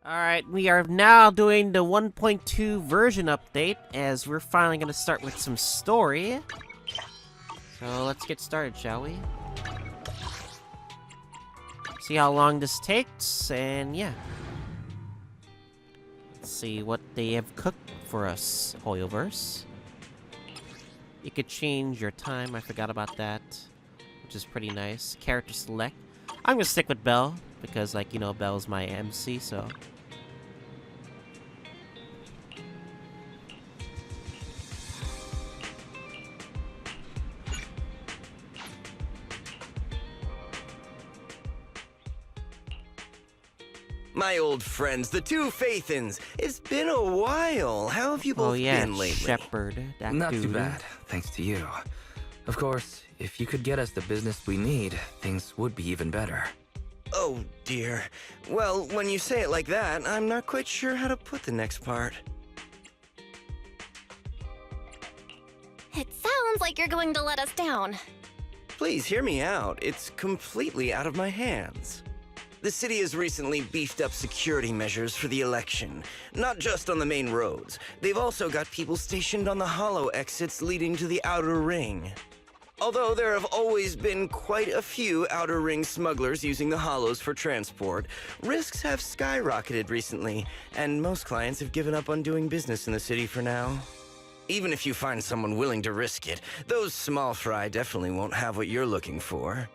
Alright, we are now doing the 1.2 version update, as we're finally going to start with some story. So let's get started, shall we? See how long this takes, and yeah. Let's see what they have cooked for us, Hoyoverse. You could change your time, I forgot about that, which is pretty nice. Character select. I'm gonna stick with Belle, because, like, you know, Belle's my MC, so... My old friends, the two Faithins. It's been a while. How have you both been lately? Shepherd, that Not dude. too bad, thanks to you. Of course, if you could get us the business we need, things would be even better. Oh, dear. Well, when you say it like that, I'm not quite sure how to put the next part. It sounds like you're going to let us down. Please hear me out. It's completely out of my hands. The city has recently beefed up security measures for the election, not just on the main roads. They've also got people stationed on the hollow exits leading to the outer ring. Although there have always been quite a few outer ring smugglers using the hollows for transport, risks have skyrocketed recently, and most clients have given up on doing business in the city for now. Even if you find someone willing to risk it, those small fry definitely won't have what you're looking for.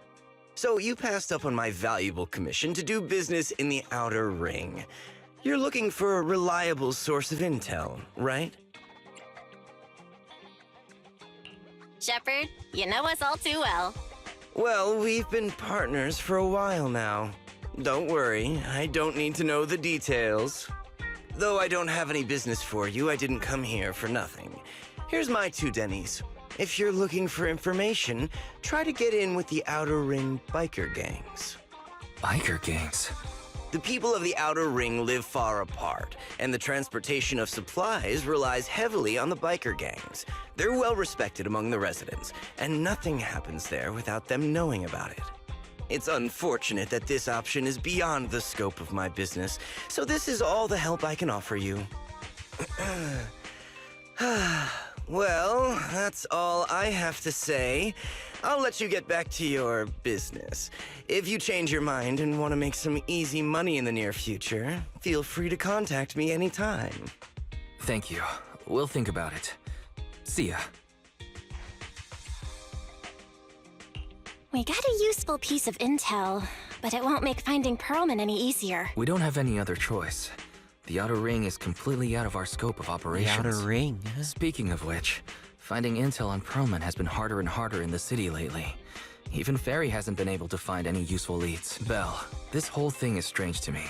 So you passed up on my valuable commission to do business in the outer ring. You're looking for a reliable source of intel, right? Shepard, you know us all too well. Well, we've been partners for a while now. Don't worry, I don't need to know the details. Though I don't have any business for you, I didn't come here for nothing. Here's my 2 Denny's. If you're looking for information, try to get in with the Outer Ring biker gangs. Biker gangs? The people of the Outer Ring live far apart, and the transportation of supplies relies heavily on the biker gangs. They're well respected among the residents, and nothing happens there without them knowing about it. It's unfortunate that this option is beyond the scope of my business, so this is all the help I can offer you. Well, that's all I have to say. I'll let you get back to your business. If you change your mind and want to make some easy money in the near future, feel free to contact me anytime. Thank you. We'll think about it. See ya. We got a useful piece of intel, but it won't make finding Perlman any easier. We don't have any other choice. The Outer Ring is completely out of our scope of operations. The Outer Ring? Speaking of which, finding intel on Perlman has been harder and harder in the city lately. Even Fairy hasn't been able to find any useful leads. Belle, this whole thing is strange to me.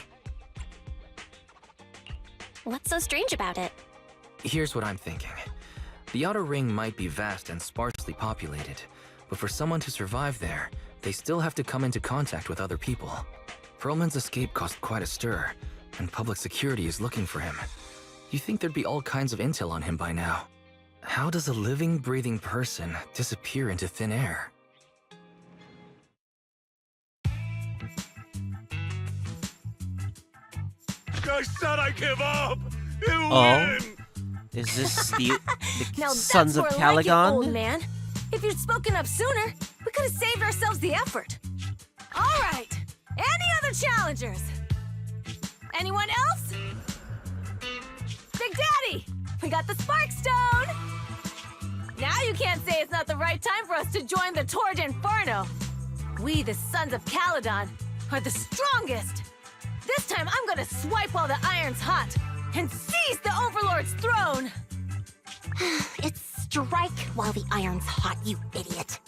What's so strange about it? Here's what I'm thinking. The Outer Ring might be vast and sparsely populated, but for someone to survive there, they still have to come into contact with other people. Perlman's escape caused quite a stir, and public security is looking for him. You think there'd be all kinds of intel on him by now. How does a living, breathing person disappear into thin air? I said I give up! You Oh. win! Is this the Now Sons of that's more like it, Calydon? old man. If you'd spoken up sooner, we could have saved ourselves the effort. All right. Any other challengers? Anyone else? Big Daddy, we got the Spark Stone. Now you can't say it's not the right time for us to join the Torrid Inferno. We, the Sons of Calydon, are the strongest. This time I'm gonna swipe while the iron's hot and seize the Overlord's throne. It's strike while the iron's hot, you idiot.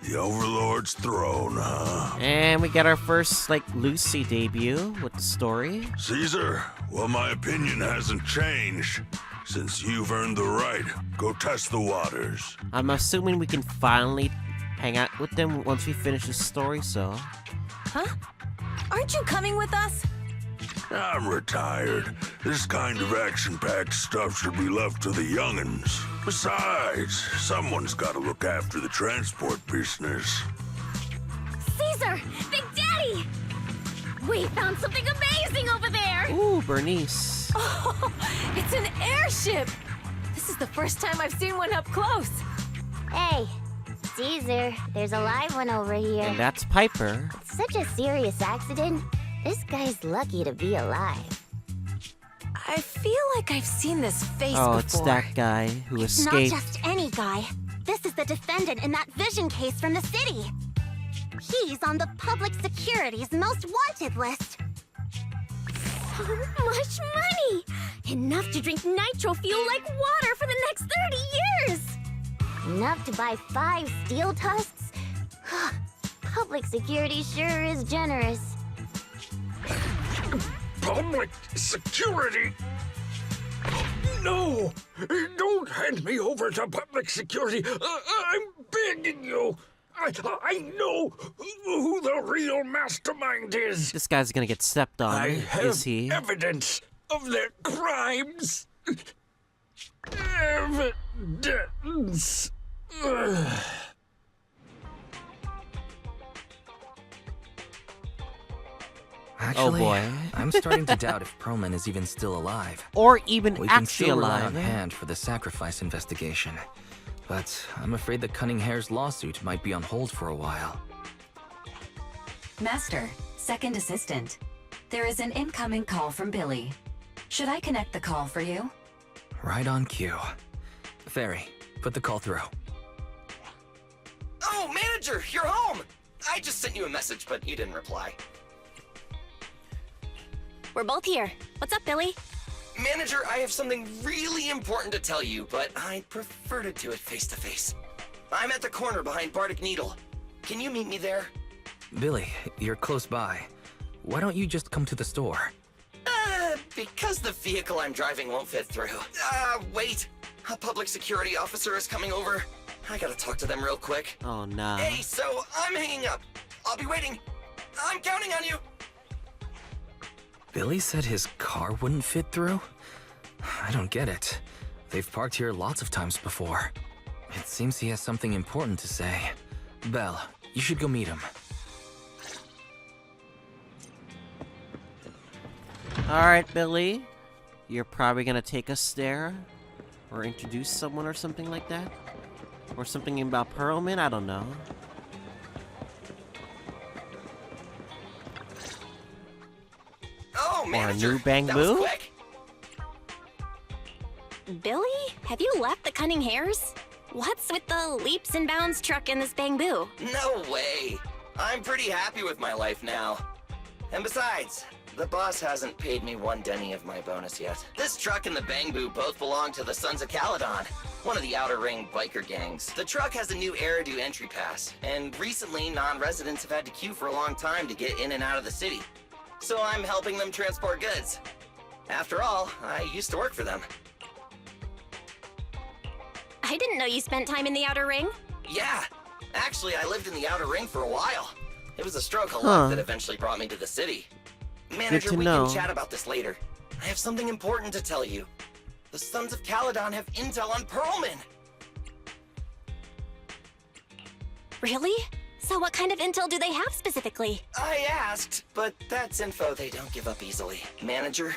The Overlord's throne, huh? And we got our first, like, Lucy debut with the story. Caesar, well, my opinion hasn't changed. Since you've earned the right, go test the waters. I'm assuming we can finally hang out with them once we finish the story, so... Huh? Aren't you coming with us? I'm retired. This kind of action-packed stuff should be left to the young'uns. Besides, someone's got to look after the transport business. Caesar! Big Daddy! We found something amazing over there! Ooh, Bernice. Oh, it's an airship! This is the first time I've seen one up close. Hey, Caesar, there's a live one over here. And that's Piper. It's such a serious accident. This guy's lucky to be alive. I feel like I've seen this face Oh, before. it's that guy who Not escaped. just any guy. This is the defendant in that vision case from the city. He's on the public security's most wanted list. So much money! Enough to drink nitro fuel like water for the next 30 years! Enough to buy 5 steel tusks? Public security sure is generous. Public security? No! Don't hand me over to public security! I'm begging you! I know who the real mastermind is! This guy's gonna get stepped on, I have is he? evidence of their crimes! Evidence! Actually, boy. I'm starting to doubt if Perlman is even still alive. Or even We can actually still rely alive. on Hand for the sacrifice investigation. But I'm afraid the Cunning Hare's lawsuit might be on hold for a while. Master, second assistant. There is an incoming call from Billy. Should I connect the call for you? Right on cue. Fairy, put the call through. Oh, manager, you're home! I just sent you a message, but you didn't reply. We're both here. What's up, Billy? Manager, I have something really important to tell you, but I'd prefer to do it face to face. I'm at the corner behind Bardic Needle. Can you meet me there? Billy, you're close by. Why don't you just come to the store? Because the vehicle I'm driving won't fit through. Wait. A public security officer is coming over. I gotta talk to them real quick. Oh, nah. Hey, so I'm hanging up. I'll be waiting. I'm counting on you. Billy said his car wouldn't fit through? I don't get it. They've parked here lots of times before. It seems he has something important to say. Belle, you should go meet him. Alright, Billy. You're probably gonna take us there? Or introduce someone or something like that? Or something about Perlman? I don't know. Oh, manager. new Bang that was Boo? quick. Billy? Have you left the Cunning Hares? What's with the leaps and bounds truck in this Bamboo? No way. I'm pretty happy with my life now. And besides, the boss hasn't paid me 1 denny of my bonus yet. This truck and the Bangbu both belong to the Sons of Calydon, one of the Outer Ring biker gangs. The truck has a new Eridu entry pass, and recently non-residents have had to queue for a long time to get in and out of the city. So I'm helping them transport goods. After all, I used to work for them. I didn't know you spent time in the Outer Ring. Yeah, actually I lived in the Outer Ring for a while. It was a stroke of Huh. luck that eventually brought me to the city. Manager, to we know. can chat about this later. I have something important to tell you. The Sons of Calydon have intel on Perlman. Really? So what kind of intel do they have specifically? I asked, but that's info they don't give up easily. Manager,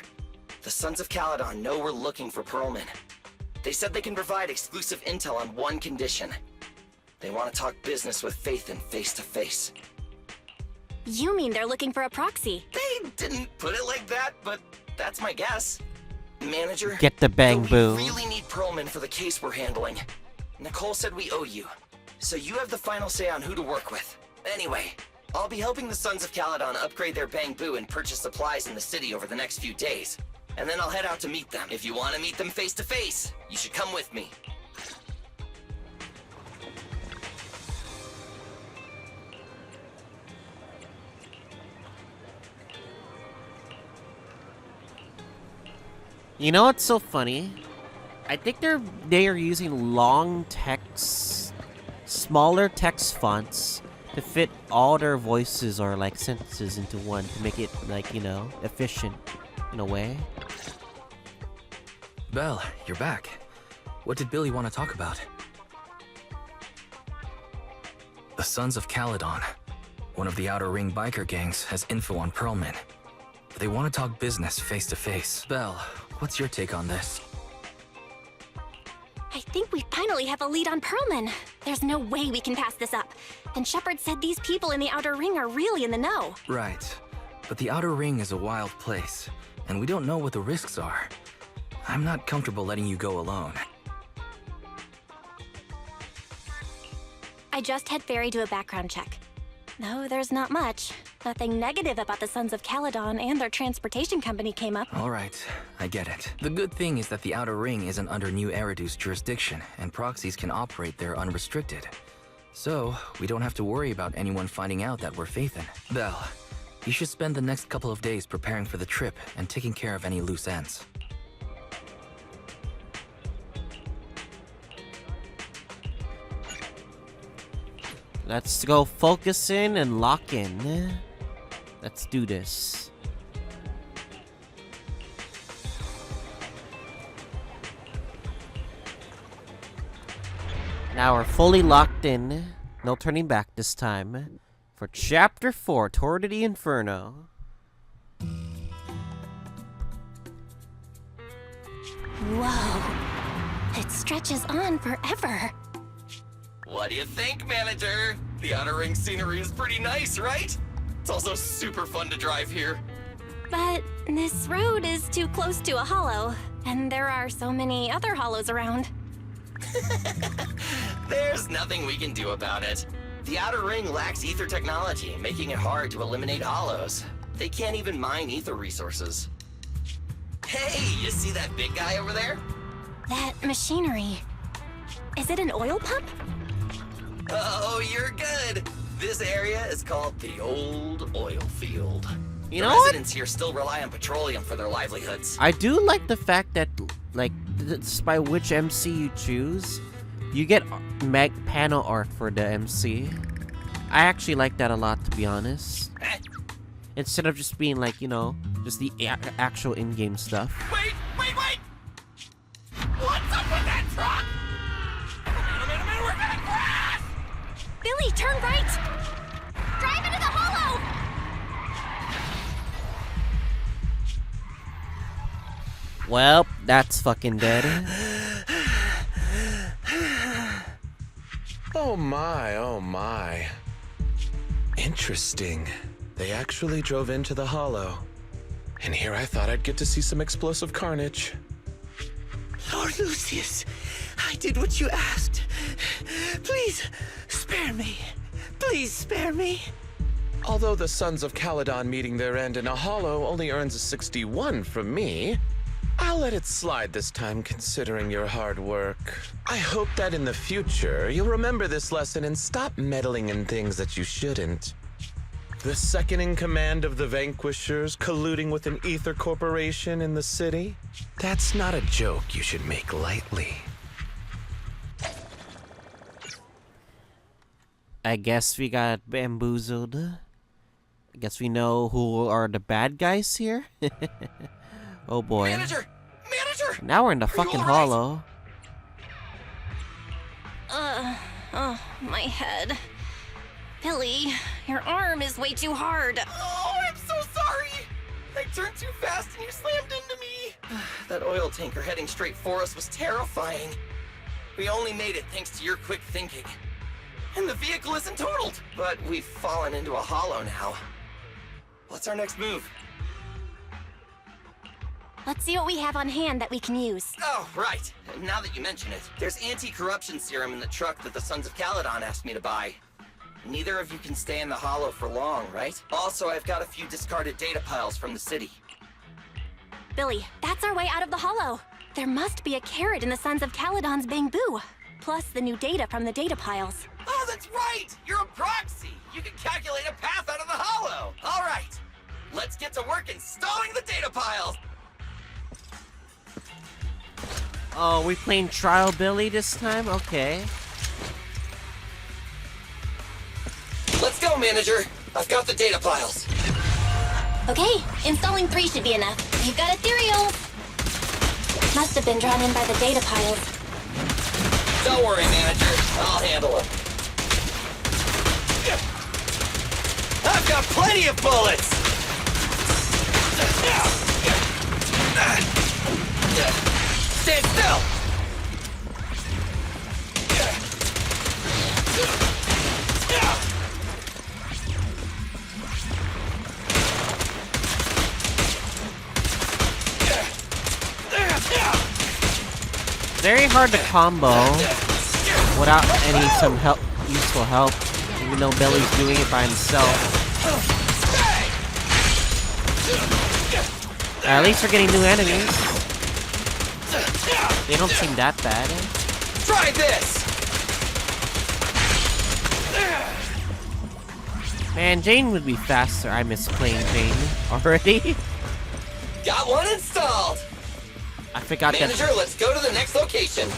the Sons of Calydon know we're looking for Perlman. They said they can provide exclusive intel on one condition. They want to talk business with Faithin face to face. You mean they're looking for a proxy? They didn't put it like that, but that's my guess. Manager, Get the Bang Boo. we really need Perlman for the case we're handling. Nicole said we owe you, so you have the final say on who to work with. Anyway, I'll be helping the Sons of Calydon upgrade their Bang Boo and purchase supplies in the city over the next few days. And then I'll head out to meet them. If you want to meet them face to face, you should come with me. You know what's so funny? I think they are using long text, smaller text fonts to fit all their voices or like sentences into one to make it like, you know, efficient in a way. Belle, you're back. What did Billy want to talk about? The Sons of Calydon. One of the Outer Ring biker gangs has info on Pearlman. They want to talk business face to face. Belle, what's your take on this? I think we finally have a lead on Pearlman. There's no way we can pass this up. And Shepard said these people in the Outer Ring are really in the know. Right. But the Outer Ring is a wild place, and we don't know what the risks are. I'm not comfortable letting you go alone. I just had Ferry do a background check. No, there's not much. Nothing negative about the Sons of Calydon and their transportation company came up. All right, I get it. The good thing is that the Outer Ring isn't under New Eridu's jurisdiction, and proxies can operate there unrestricted. So, we don't have to worry about anyone finding out that we're Phaethon. Belle, you should spend the next couple of days preparing for the trip and taking care of any loose ends. Let's go focus in and lock in. Let's do this. Now we're fully locked in. No turning back this time. For Chapter 4, Tour to the Inferno. Whoa. It stretches on forever. What do you think, manager? The Outer Ring scenery is pretty nice, right? It's also super fun to drive here. But this road is too close to a hollow, and there are so many other hollows around. There's nothing we can do about it. The Outer Ring lacks ether technology, making it hard to eliminate hollows. They can't even mine ether resources. Hey, you see that big guy over there? That machinery. Is it an oil pump? Oh, you're good. This area is called the Old Oil Field. You The know what? residents here still rely on petroleum for their livelihoods. I do like the fact that, like, by which MC you choose, you get panel art for the MC. I actually like that a lot, to be honest. Instead of just being like, you know, just the actual in-game stuff. Wait! What's up with that truck? We're gonna crash! Billy, turn right! Drive into the hollow! Well, that's fucking dead. Oh my. Interesting. They actually drove into the hollow. And here I thought I'd get to see some explosive carnage. Lord Lucius, I did what you asked. Please, spare me. Please spare me. Although the Sons of Calydon meeting their end in a hollow only earns a 61 from me, I'll let it slide this time considering your hard work. I hope that in the future, you'll remember this lesson and stop meddling in things that you shouldn't. The second in command of the Vanquishers colluding with an ether corporation in the city? That's not a joke you should make lightly. I guess we got bamboozled. I guess we know who are the bad guys here. Oh boy. Manager! Now we're in the fucking all right? hollow. Oh, my head. Billy, your arm is way too hard. Oh, I'm so sorry! I turned too fast and you slammed into me! That oil tanker heading straight for us was terrifying. We only made it thanks to your quick thinking. And the vehicle isn't totaled, but we've fallen into a hollow now. What's our next move? Let's see what we have on hand that we can use. Oh, right. Now that you mention it, there's anti-corruption serum in the truck that the Sons of Calydon asked me to buy. Neither of you can stay in the hollow for long, right? Also, I've got a few discarded data piles from the city. Billy, that's our way out of the hollow. There must be a carrot in the Sons of Calydon's bamboo, plus the new data from the data piles. Oh, that's right! You're a proxy! You can calculate a path out of the hollow! All right, let's get to work installing the data piles! Oh, we playing Trial Billy this time? Okay. Let's go, manager! I've got the data piles. Okay, installing 3 should be enough. You've got ethereal. Must have been drawn in by the data piles. Don't worry, manager. I'll handle it. I've got plenty of bullets! Stand still! Very hard to combo without some useful help, even though Billy's doing it by himself. At least we're getting new enemies. They don't seem that bad. Try this! Man, Jane would be faster. I miss playing Jane already. Got one installed! I forgot Manager, that. let's go to the next location.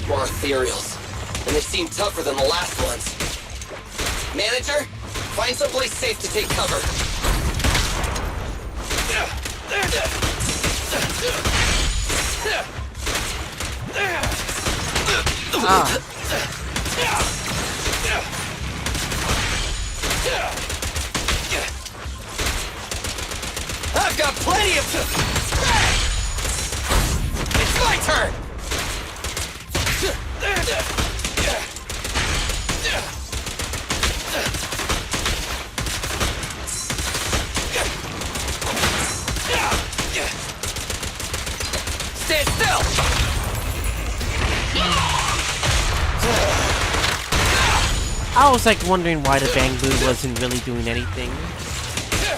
More ethereals, and they seem tougher than the last ones. Manager, find someplace safe to take cover. Ah. I've got plenty of... It's my turn! Stand still! I was like wondering why the Bang Boo wasn't really doing anything.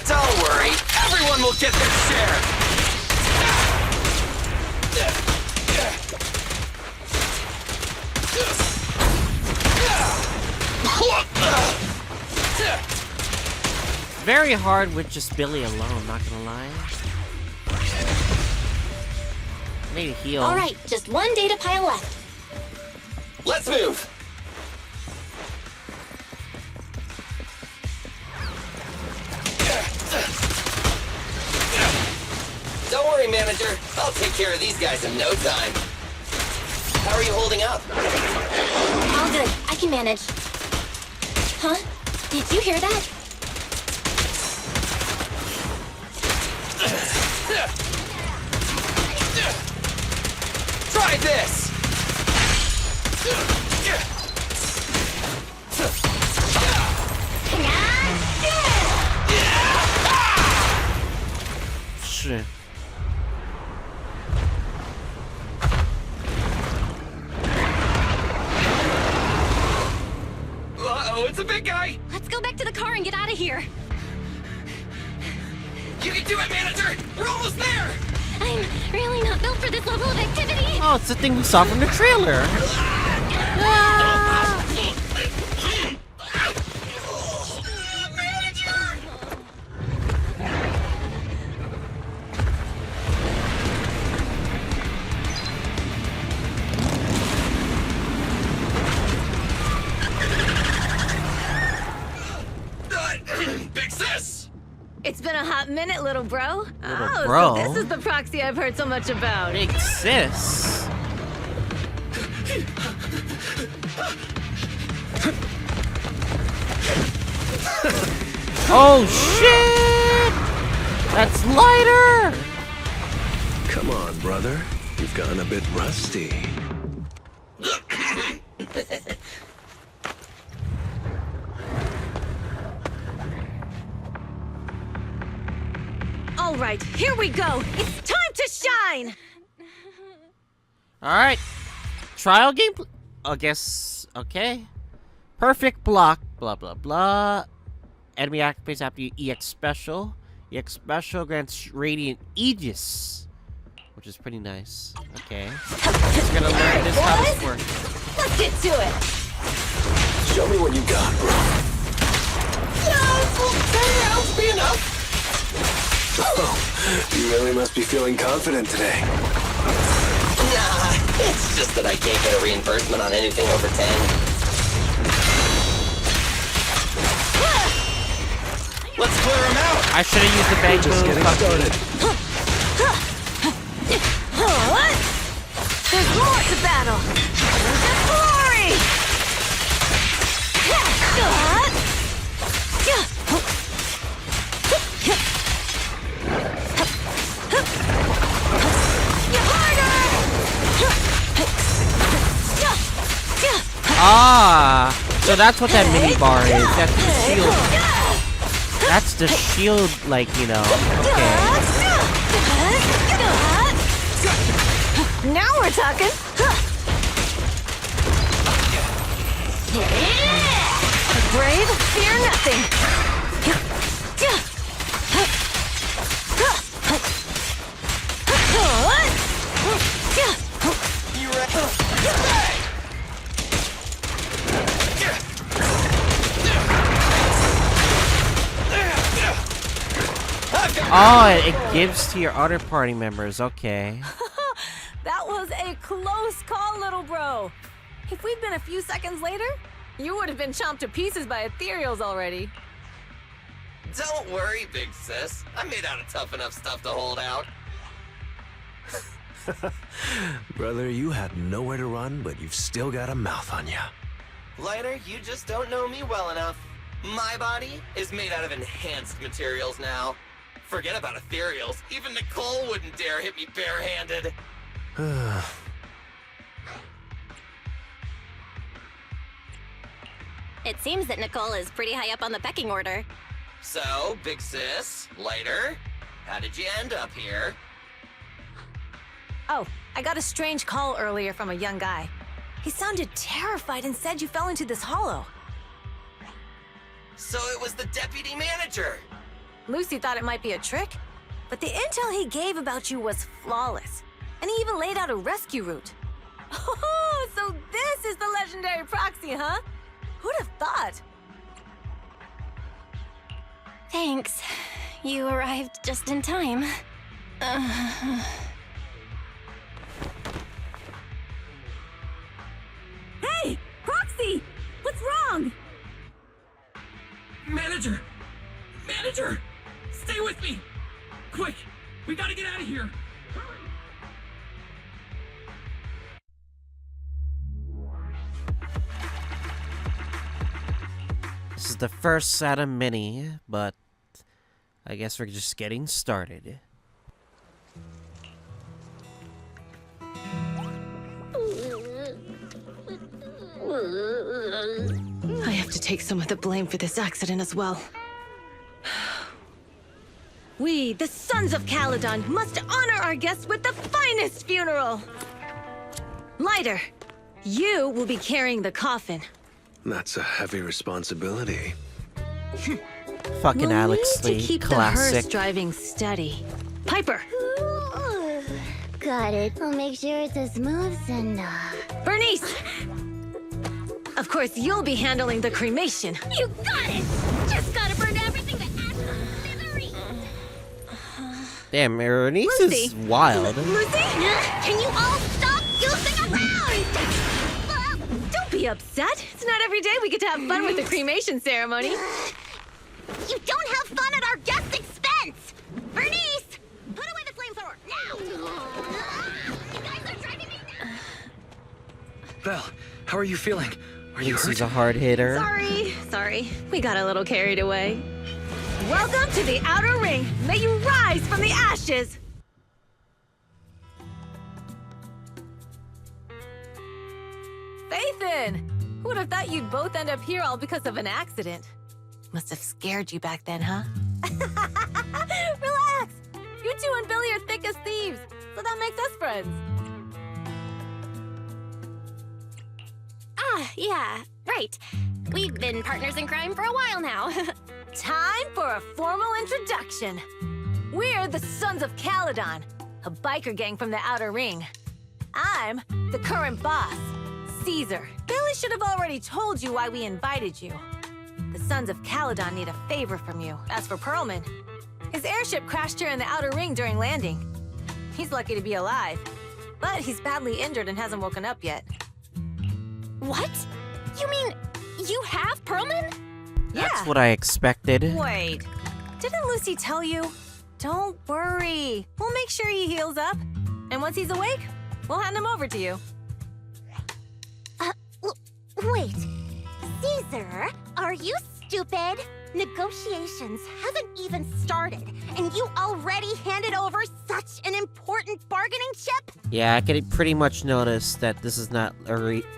Don't worry, everyone will get their share! Very hard with just Billy alone, not gonna lie. Need a heal. Alright, just one data pile left. Let's move! Don't worry, Manager. I'll take care of these guys in no time. How are you holding up? All good. I can manage. Huh? Did you hear that? Try this! Shit. Uh-oh, it's a big guy! Let's go back to the car and get out of here. You can do it, Manager! We're almost there! I'm really not built for this level of activity. Oh, it's the thing we saw from the trailer. Big sis! It's been a hot minute, little bro. bro? So this is the proxy I've heard so much about. Big sis. Oh shit! That's lighter! Come on, brother. You've gotten a bit rusty. All right, here we go. It's time to shine. All right, trial gameplay. I guess okay. Perfect block. Blah blah blah. Enemy activates after you EX special. EX special grants radiant Aegis, which is pretty nice. Okay, just gonna learn this how this works. Let's get to it. Show me what you got, bro. That'll be enough! Oh, you really must be feeling confident today. Nah, it's just that I can't get a reimbursement on anything over 10. Let's clear him out! I should have used the bang Just boom. getting started. There's more to battle! There's glory! Ah, so that's what that mini bar is. That's the shield. That's the shield, like, you know. Okay. Now we're talking. The brave fear nothing. You ready? Oh, it gives to your other party members. Okay. That was a close call, little bro. If we'd been a few seconds later, you would have been chomped to pieces by ethereals already. Don't worry, big sis. I'm made out of tough enough stuff to hold out. Brother, you had nowhere to run, but you've still got a mouth on you. Lighter, you just don't know me well enough. My body is made out of enhanced materials now. Forget about ethereals. Even Nicole wouldn't dare hit me barehanded. It seems that Nicole is pretty high up on the pecking order. So, big sis, Lighter, how did you end up here? Oh, I got a strange call earlier from a young guy. He sounded terrified and said you fell into this hollow. So it was the deputy manager. Lucy thought it might be a trick, but the intel he gave about you was flawless. And he even laid out a rescue route. Oh, so this is the legendary proxy, huh? Who'd have thought? Thanks. You arrived just in time. Hey! Proxy! What's wrong? Manager! Manager! Stay with me! Quick! We gotta get out of here! This is the first SATA Mini, but I guess we're just getting started. I have to take some of the blame for this accident as well. We, the Sons of Calydon, must honor our guests with the finest funeral! Lighter, you will be carrying the coffin. That's a heavy responsibility. Fucking We'll Alex need Lee, to keep the hearse classic. driving steady. Piper, Got it. I'll make sure it's as smooth and Bernice! Of course, you'll be handling the cremation. You got it! Just gotta burn everything to ash and smithereens! Damn, Bernice Lucy. is wild. Lucy? Can you all stop goofing around? Don't be upset. It's not every day we get to have fun with the cremation ceremony. You don't have fun at our guest expense! Bernice! Put away the flamethrower, now! You guys are driving me nuts! Belle, how are you feeling? Are you She's a hurt? hard hitter. Sorry. We got a little carried away. Welcome to the Outer Ring. May you rise from the ashes. Fathan! Who would have thought you'd both end up here all because of an accident? Must have scared you back then, huh? Relax! You two and Billy are thick as thieves, so that makes us friends. Ah, yeah, right. We've been partners in crime for a while now. Time for a formal introduction. We're the Sons of Calydon, a biker gang from the Outer Ring. I'm the current boss, Caesar. Billy should have already told you why we invited you. The Sons of Calydon need a favor from you. As for Perlman, his airship crashed here in the Outer Ring during landing. He's lucky to be alive, but he's badly injured and hasn't woken up yet. What? You mean you have Perlman? That's what I expected. Wait, didn't Lucy tell you? Don't worry, we'll make sure he heals up. And once he's awake, we'll hand him over to you. Wait. Caesar, are you stupid? Negotiations haven't even started, and you already handed over such an important bargaining chip? Yeah, I can pretty much notice that this is not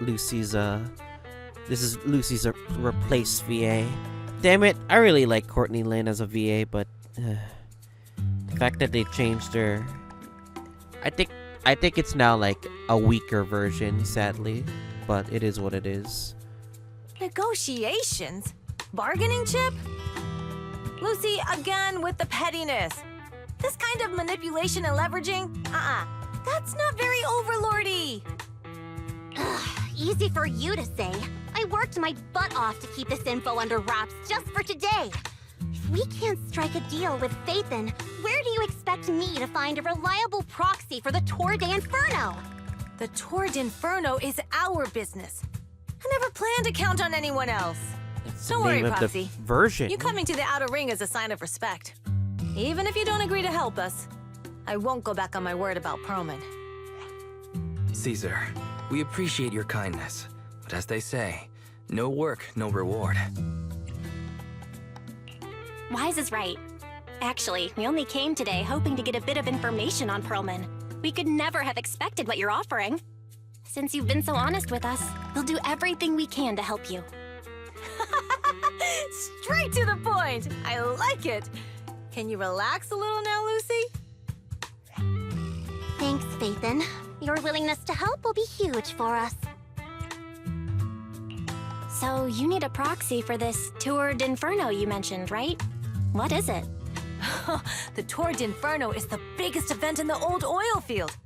Lucy's, this is Lucy's replaced VA. Damn it, I really like Courtney Lynn as a VA, but the fact that they changed her, I think it's now like a weaker version, sadly, but it is what it is. Negotiations? Bargaining chip? Lucy, again with the pettiness. This kind of manipulation and leveraging? That's not very overlordy. Easy for you to say. I worked my butt off to keep this info under wraps just for today. If we can't strike a deal with Phaethon, where do you expect me to find a reliable proxy for the Tour d'Inferno? The Tour d'Inferno is our business. I never planned to count on anyone else. That's Don't the worry, name of the Proxy. version. You coming to the Outer Ring is a sign of respect. Even if you don't agree to help us, I won't go back on my word about Perlman. Caesar, we appreciate your kindness, but as they say, no work, no reward. Wise is right. Actually, we only came today hoping to get a bit of information on Perlman. We could never have expected what you're offering. Since you've been so honest with us, we'll do everything we can to help you. Straight to the point! I like it! Can you relax a little now, Lucy? Thanks, Phaethon. Your willingness to help will be huge for us. So you need a proxy for this Tour d'Inferno you mentioned, right? What is it? The Tour d'Inferno is the biggest event in the old oil field.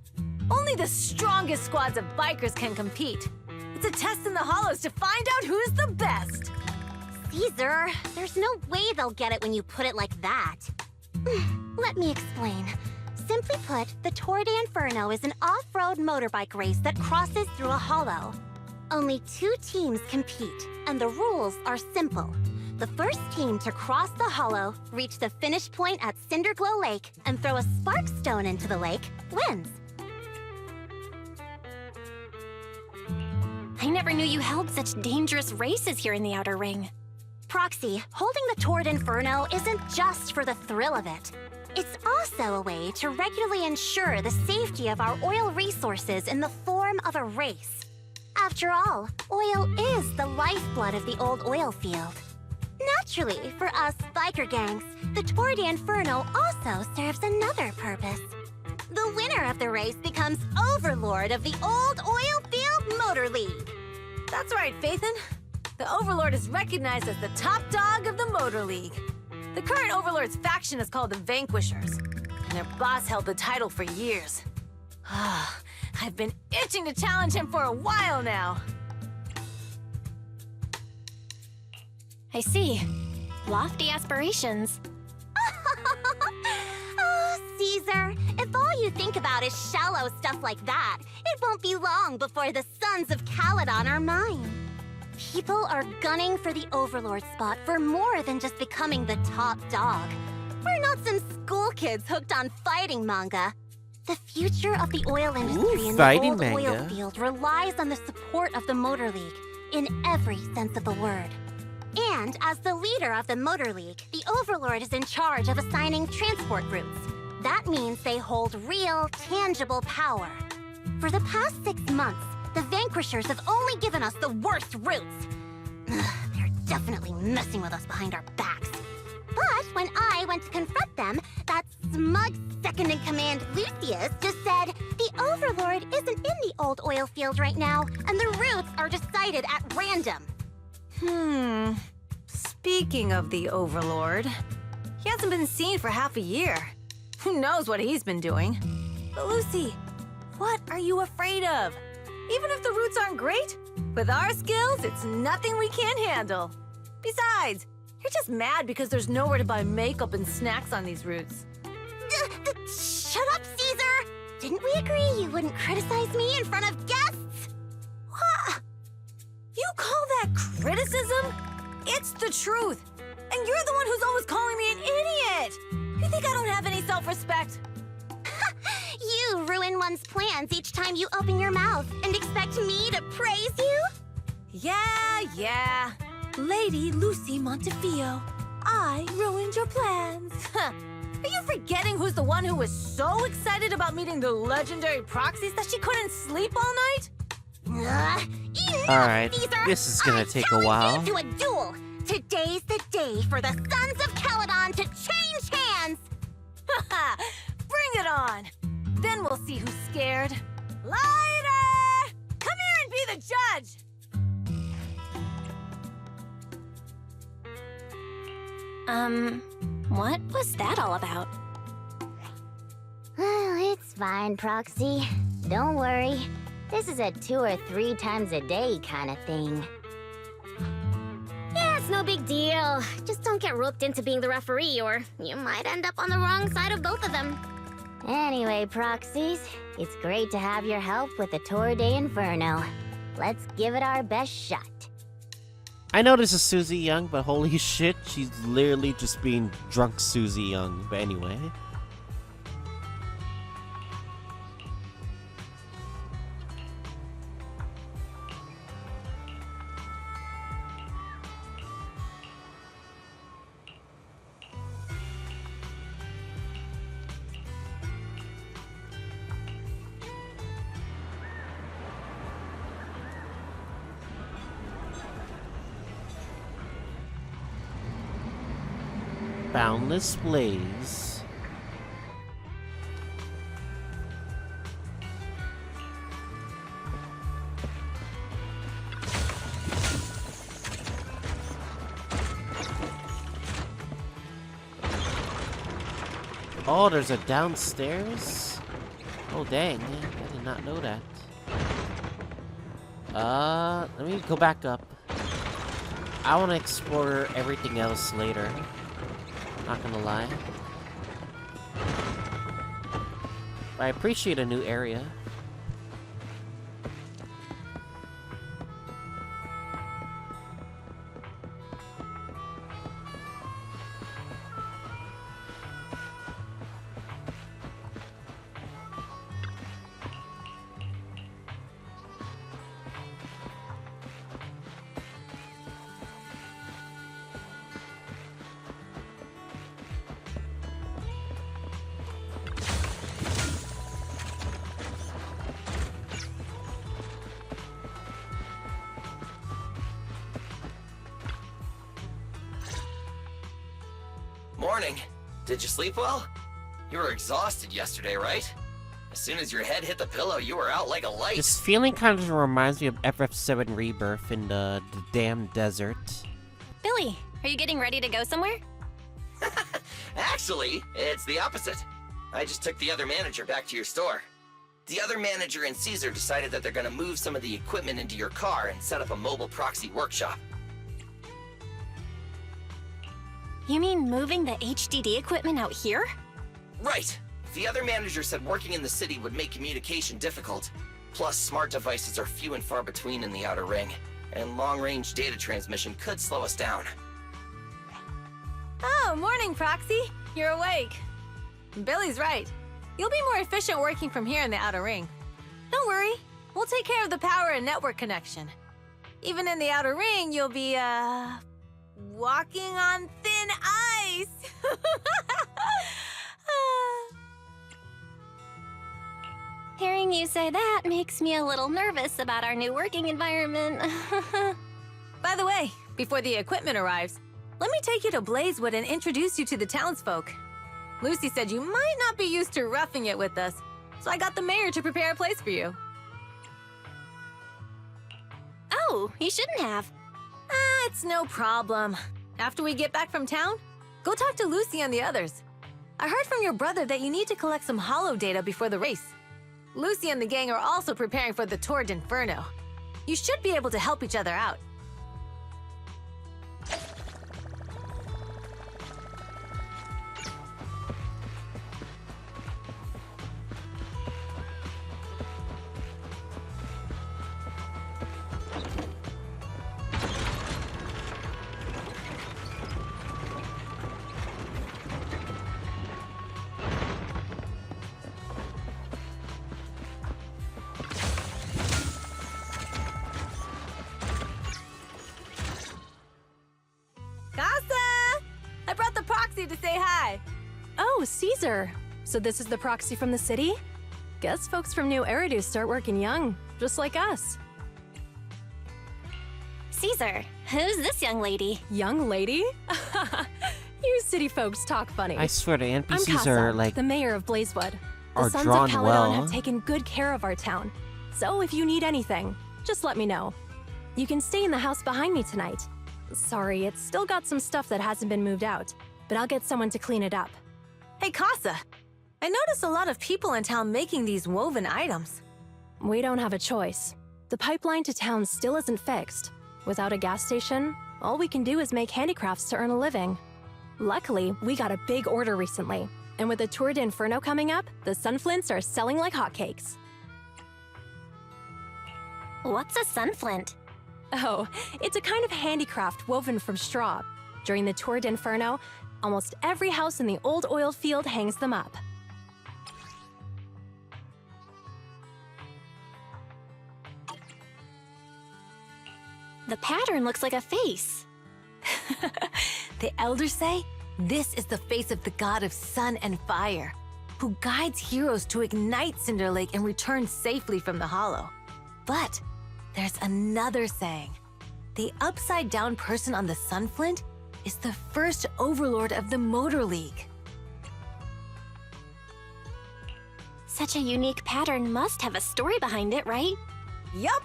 Only the strongest squads of bikers can compete. It's a test in the hollows to find out who's the best. Caesar, there's no way they'll get it when you put it like that. Let me explain. Simply put, the Tour d'Inferno is an off-road motorbike race that crosses through a hollow. Only 2 teams compete, and the rules are simple. The first team to cross the hollow, reach the finish point at Cinderglow Lake, and throw a spark stone into the lake, wins. I never knew you held such dangerous races here in the Outer Ring. Proxy, holding the Tour d'Inferno isn't just for the thrill of it. It's also a way to regularly ensure the safety of our oil resources in the form of a race. After all, oil is the lifeblood of the old oil field. Naturally, for us biker gangs, the Tour d'Inferno also serves another purpose. The winner of the race becomes overlord of the old oil field motor league. That's right, Phaethon. The Overlord is recognized as the top dog of the Motor League. The current Overlord's faction is called the Vanquishers, and their boss held the title for years. I've been itching to challenge him for a while now. I see. Lofty aspirations. Oh, Caesar, if all you think about is shallow stuff like that, it won't be long before the Sons of Calydon are mine. People are gunning for the Overlord spot for more than just becoming the top dog. We're not some school kids hooked on fighting manga. The future of the oil industry in the old oil field relies on the support of the Motor League, in every sense of the word. And as the leader of the Motor League, the Overlord is in charge of assigning transport routes. That means they hold real, tangible power. For the past 6 months, the Vanquishers have only given us the worst routes. They're definitely messing with us behind our backs. But when I went to confront them, that smug second-in-command Lucius just said the Overlord isn't in the old oil field right now, and the routes are decided at random. Speaking of the Overlord, he hasn't been seen for half a year. Who knows what he's been doing? But Lucy, what are you afraid of? Even if the routes aren't great, with our skills, it's nothing we can't handle. Besides, you're just mad because there's nowhere to buy makeup and snacks on these routes. Shut up, Caesar! Didn't we agree you wouldn't criticize me in front of guests? What? You call that criticism? It's the truth. And you're the one who's always calling me an idiot. You think I don't have any self-respect? You you ruin one's plans each time you open your mouth and expect me to praise you? Yeah. Lady Lucy Montefiore, I ruined your plans. Huh. Are you forgetting who's the one who was so excited about meeting the legendary proxies that she couldn't sleep all night? Alright, Caesar! this is gonna take a challenge while. you to a duel! Today's the day for the Sons of Calydon to change hands! Haha! Bring it on! Then we'll see who's scared. Lighter! Come here and be the judge! What was that all about? It's fine, Proxy. Don't worry. This is a 2 or 3 times a day kind of thing. Yeah, it's no big deal. Just don't get roped into being the referee, or you might end up on the wrong side of both of them. Anyway, Proxies, it's great to have your help with the Tour de Inferno. Let's give it our best shot. I know this is Susie Young, but holy shit, she's literally just being drunk Susie Young. But anyway. Boundless Blaze. Oh, there's a downstairs? Oh dang, I did not know that. Let me go back up. I want to explore everything else later. Not gonna lie. But I appreciate a new area. Morning. Did you sleep well? You were exhausted yesterday, right? As soon as your head hit the pillow, you were out like a light. This feeling kind of reminds me of FF7 Rebirth in the damn desert. Billy, are you getting ready to go somewhere? Actually, it's the opposite. I just took the other manager back to your store. The other manager and Caesar decided that they're gonna move some of the equipment into your car and set up a mobile proxy workshop. You mean moving the HDD equipment out here? Right. The other manager said working in the city would make communication difficult. Plus, smart devices are few and far between in the Outer Ring, and long-range data transmission could slow us down. Oh, morning, Proxy. You're awake. Billy's right. You'll be more efficient working from here in the Outer Ring. Don't worry. We'll take care of the power and network connection. Even in the Outer Ring, you'll be, walking on thin ice. Hearing you say that makes me a little nervous about our new working environment. By the way, before the equipment arrives, let me take you to Blazewood and introduce you to the townsfolk. Lucy said you might not be used to roughing it with us, so I got the mayor to prepare a place for you. Oh, you shouldn't have. It's no problem. After we get back from town, go talk to Lucy and the others. I heard from your brother that you need to collect some holo data before the race. Lucy and the gang are also preparing for the Tour d'Inferno. You should be able to help each other out. proxy to say hi. Oh, Caesar. So this is the proxy from the city? Guess folks from New Eridu start working young, just like us. Caesar, who's this young lady? Young lady? You city folks talk funny. I swear to I'm NPCs Casa, are like the mayor of Blazewood. The are Sons drawn of Calydon well. have taken good care of our town. So if you need anything, just let me know. You can stay in the house behind me tonight. Sorry, it's still got some stuff that hasn't been moved out, but I'll get someone to clean it up. Hey, Casa. I noticed a lot of people in town making these woven items. We don't have a choice. The pipeline to town still isn't fixed. Without a gas station, all we can do is make handicrafts to earn a living. Luckily, we got a big order recently, and with the Tour de Inferno coming up, the sunflints are selling like hotcakes. What's a sunflint? Oh, it's a kind of handicraft woven from straw. During the Tour de Inferno, almost every house in the old oil field hangs them up. The pattern looks like a face. The elders say this is the face of the god of sun and fire, who guides heroes to ignite Cinder Lake and return safely from the hollow. But there's another saying. The upside-down person on the sunflint is the first overlord of the Motor League. Such a unique pattern must have a story behind it, right? Yup!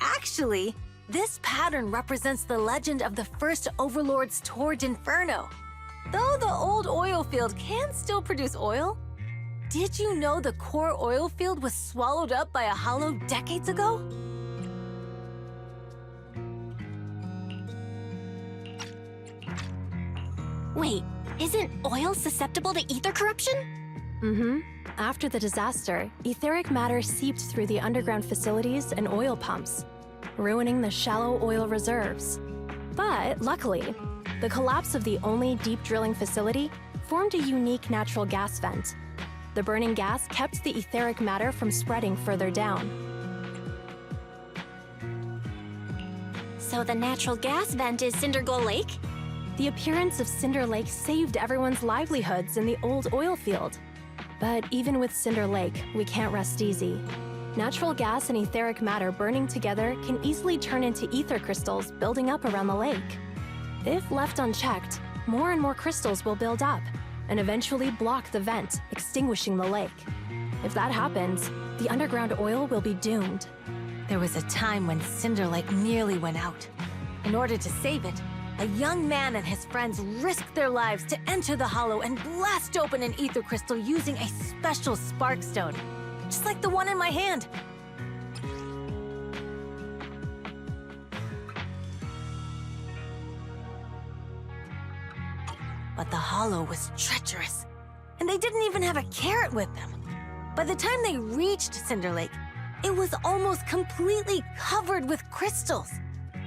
Actually, this pattern represents the legend of the first overlord's Tour de Inferno. Though the old oil field can still produce oil, did you know the core oil field was swallowed up by a hollow decades ago? Wait, isn't oil susceptible to ether corruption? Mm-hmm. After the disaster, etheric matter seeped through the underground facilities and oil pumps, ruining the shallow oil reserves. But luckily, the collapse of the only deep drilling facility formed a unique natural gas vent. The burning gas kept the etheric matter from spreading further down. So the natural gas vent is Cinderglow Lake? The appearance of Cinder Lake saved everyone's livelihoods in the old oil field. But even with Cinder Lake, we can't rest easy. Natural gas and etheric matter burning together can easily turn into ether crystals building up around the lake. If left unchecked, more and more crystals will build up and eventually block the vent, extinguishing the lake. If that happens, the underground oil will be doomed. There was a time when Cinder Lake nearly went out. In order to save it, a young man and his friends risked their lives to enter the hollow and blast open an ether crystal using a special spark stone, just like the one in my hand. But the hollow was treacherous, and they didn't even have a carrot with them. By the time they reached Cinder Lake, it was almost completely covered with crystals.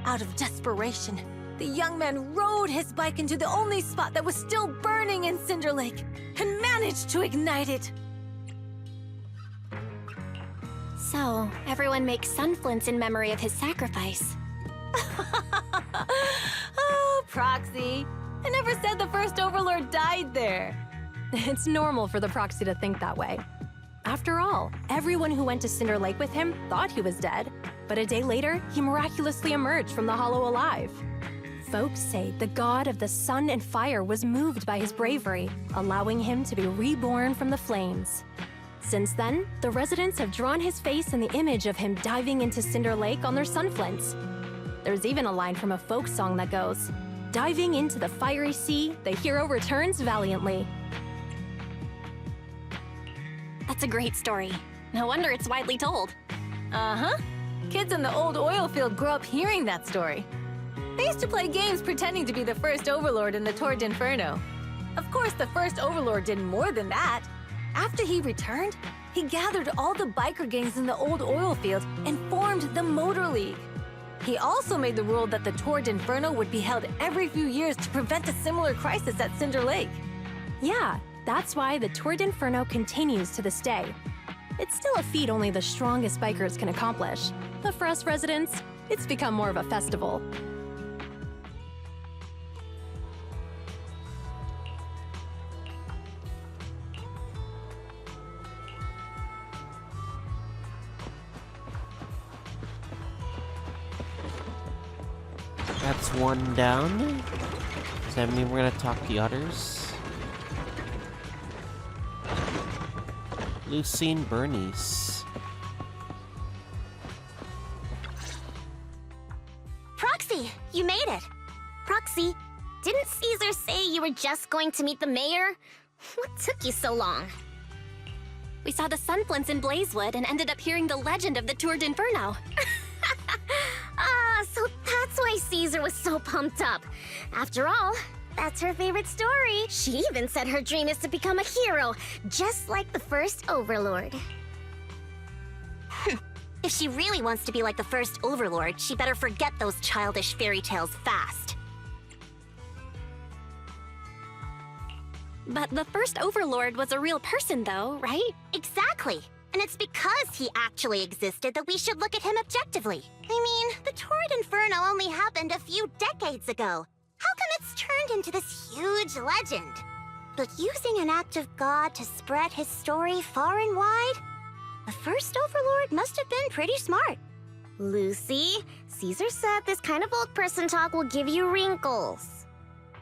Out of desperation, the young man rode his bike into the only spot that was still burning in Cinder Lake and managed to ignite it. So, everyone makes sunflints in memory of his sacrifice. Oh, Proxy. I never said the first Overlord died there. It's normal for the proxy to think that way. After all, everyone who went to Cinder Lake with him thought he was dead, but a day later, he miraculously emerged from the hollow alive. Folks say the god of the sun and fire was moved by his bravery, allowing him to be reborn from the flames. Since then, the residents have drawn his face and the image of him diving into Cinder Lake on their sunflints. There's even a line from a folk song that goes, "Diving into the fiery sea, the hero returns valiantly." That's a great story. No wonder it's widely told. Uh-huh. Kids in the old oil field grew up hearing that story. They used to play games pretending to be the first Overlord in the Tour de Inferno. Of course, the first Overlord did more than that. After he returned, he gathered all the biker gangs in the old oil field and formed the Motor League. He also made the rule that the Tour de Inferno would be held every few years to prevent a similar crisis at Cinder Lake. Yeah, that's why the Tour de Inferno continues to this day. It's still a feat only the strongest bikers can accomplish, but for us residents, it's become more of a festival. That's one down. Does that mean we're gonna talk the others? Lucy and Bernice. Proxy, you made it. Proxy, didn't Caesar say you were just going to meet the mayor? What took you so long? We saw the sunflints in Blazewood and ended up hearing the legend of the Tour d'Inferno. So that's why Caesar was so pumped up. After all, that's her favorite story. She even said her dream is to become a hero, just like the first Overlord. If she really wants to be like the first Overlord, she better forget those childish fairy tales fast. But the first Overlord was a real person, though, right? Exactly. And it's because he actually existed that we should look at him objectively. I mean, the Torrid Inferno only happened a few decades ago. How come it's turned into this huge legend? But using an act of God to spread his story far and wide? The first Overlord must have been pretty smart. Lucy, Caesar said this kind of old person talk will give you wrinkles.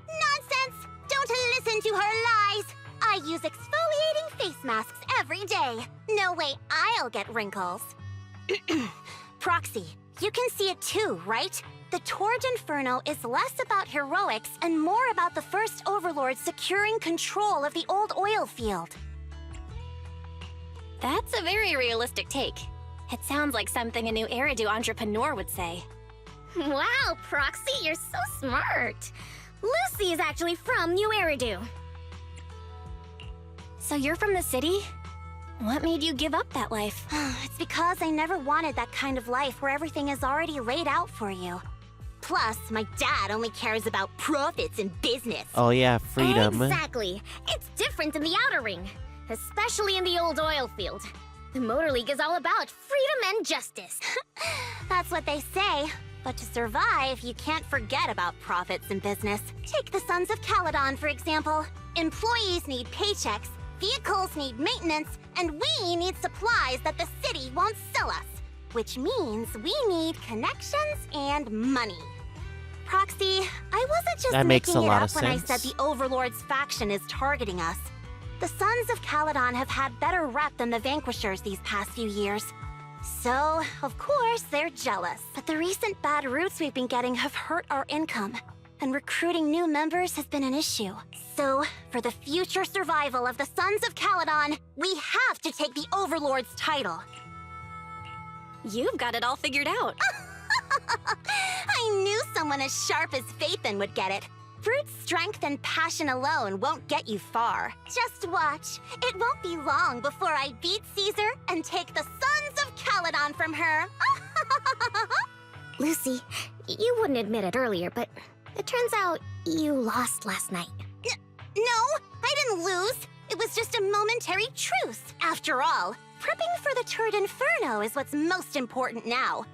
Nonsense! Don't listen to her lies! I use exfoliating face masks every day. No way I'll get wrinkles. Proxy, you can see it too, right? The Torrid Inferno is less about heroics and more about the first Overlord securing control of the old oil field. That's a very realistic take. It sounds like something a new Eridu entrepreneur would say. Wow, Proxy, you're so smart. Lucy is actually from New Eridu. So you're from the city? What made you give up that life? It's because I never wanted that kind of life where everything is already laid out for you. Plus, my dad only cares about profits and business. Oh yeah, freedom. Exactly. It's different in the Outer Ring, especially in the old oil field. The Motor League is all about freedom and justice. That's what they say. But to survive, you can't forget about profits and business. Take the Sons of Calydon, for example. Employees need paychecks, vehicles need maintenance, and we need supplies that the city won't sell us. Which means we need connections and money. Proxy, I wasn't just That makes making a it lot up of when I sense. said the Overlord's faction is targeting us. The Sons of Calydon have had better rep than the Vanquishers these past few years. So, of course, they're jealous. But the recent bad routes we've been getting have hurt our income, and recruiting new members has been an issue. So, for the future survival of the Sons of Calydon, we have to take the Overlord's title. You've got it all figured out. I knew someone as sharp as Phaethon would get it. Brute strength and passion alone won't get you far. Just watch. It won't be long before I beat Caesar and take the Sons of Calydon from her. Lucy, you wouldn't admit it earlier, but it turns out you lost last night. No, I didn't lose. It was just a momentary truce. After all, prepping for the Torrid Inferno is what's most important now.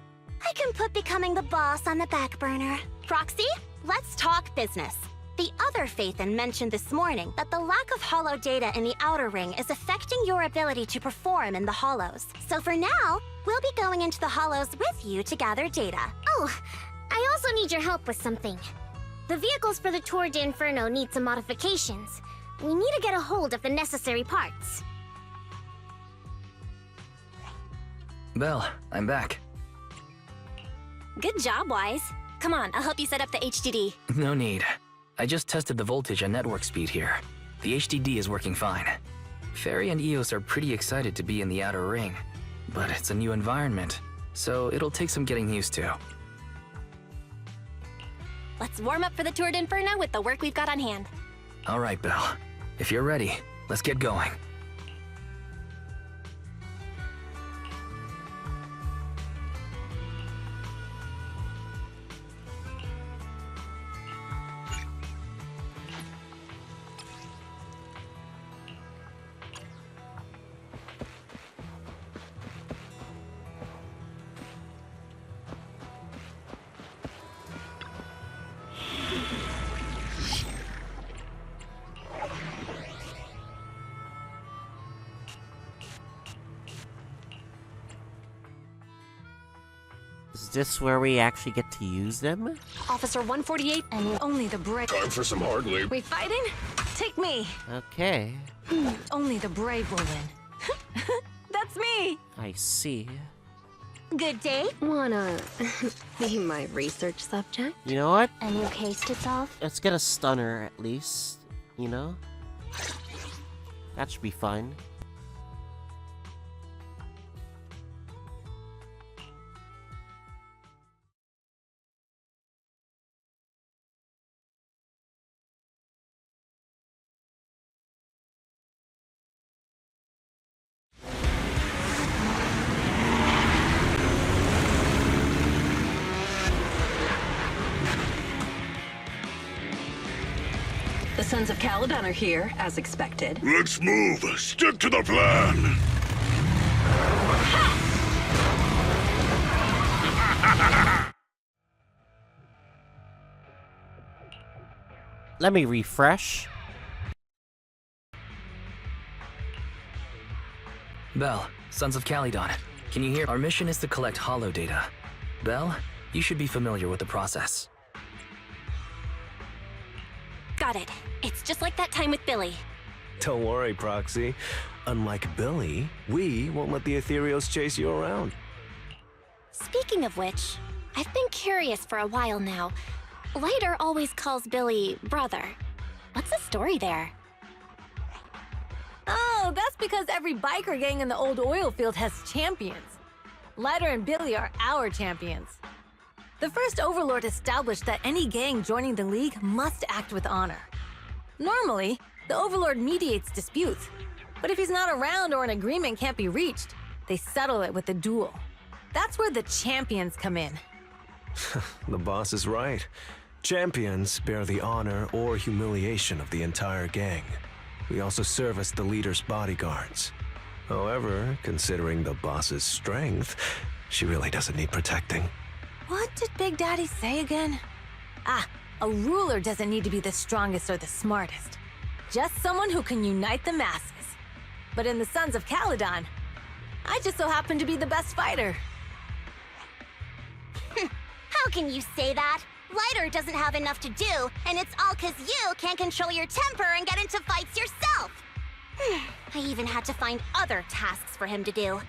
I can put becoming the boss on the back burner. Proxy, let's talk business. The other Phaethon mentioned this morning that the lack of hollow data in the Outer Ring is affecting your ability to perform in the Hollows. So for now, we'll be going into the Hollows with you to gather data. Oh, I also need your help with something. The vehicles for the Tour d'Inferno need some modifications. We need to get a hold of the necessary parts. Belle, I'm back. Good job, Wise. Come on, I'll help you set up the HDD. No need. I just tested the voltage and network speed here. The HDD is working fine. Fairy and Eos are pretty excited to be in the Outer Ring, but it's a new environment, so it'll take some getting used to. Let's warm up for the Tour d'Inferno with the work we've got on hand. All right, Belle. If you're ready, let's get going. this where we actually get to use them? Officer 148, and only the brave. Time for some hard labor. We fighting? Take me. Okay. Only the brave will win. That's me. I see. Good day. Wanna be my research subject? You know what? A new case to solve? Let's get a stunner at least, you know? That should be fun. The Sons of Calydon are here, as expected. Let's move. Stick to the plan. Let me refresh. Belle, Sons of Calydon, can you hear? Our mission is to collect holo data. Belle, you should be familiar with the process. Got it. It's just like that time with Billy. Don't worry, Proxy. Unlike Billy, we won't let the Ethereals chase you around. Speaking of which, I've been curious for a while now. Lighter always calls Billy brother. What's the story there? Oh, that's because every biker gang in the old oil field has champions. Lighter and Billy are our champions. The first Overlord established that any gang joining the League must act with honor. Normally, the Overlord mediates disputes, but if he's not around or an agreement can't be reached, they settle it with a duel. That's where the champions come in. The boss is right. Champions bear the honor or humiliation of the entire gang. We also serve as the leader's bodyguards. However, considering the boss's strength, she really doesn't need protecting. What did Big Daddy say again? Ah, a ruler doesn't need to be the strongest or the smartest. Just someone who can unite the masses. But in the Sons of Calydon, I just so happen to be the best fighter. How can you say that? Lighter doesn't have enough to do, and it's all 'cause you can't control your temper and get into fights yourself. I even had to find other tasks for him to do.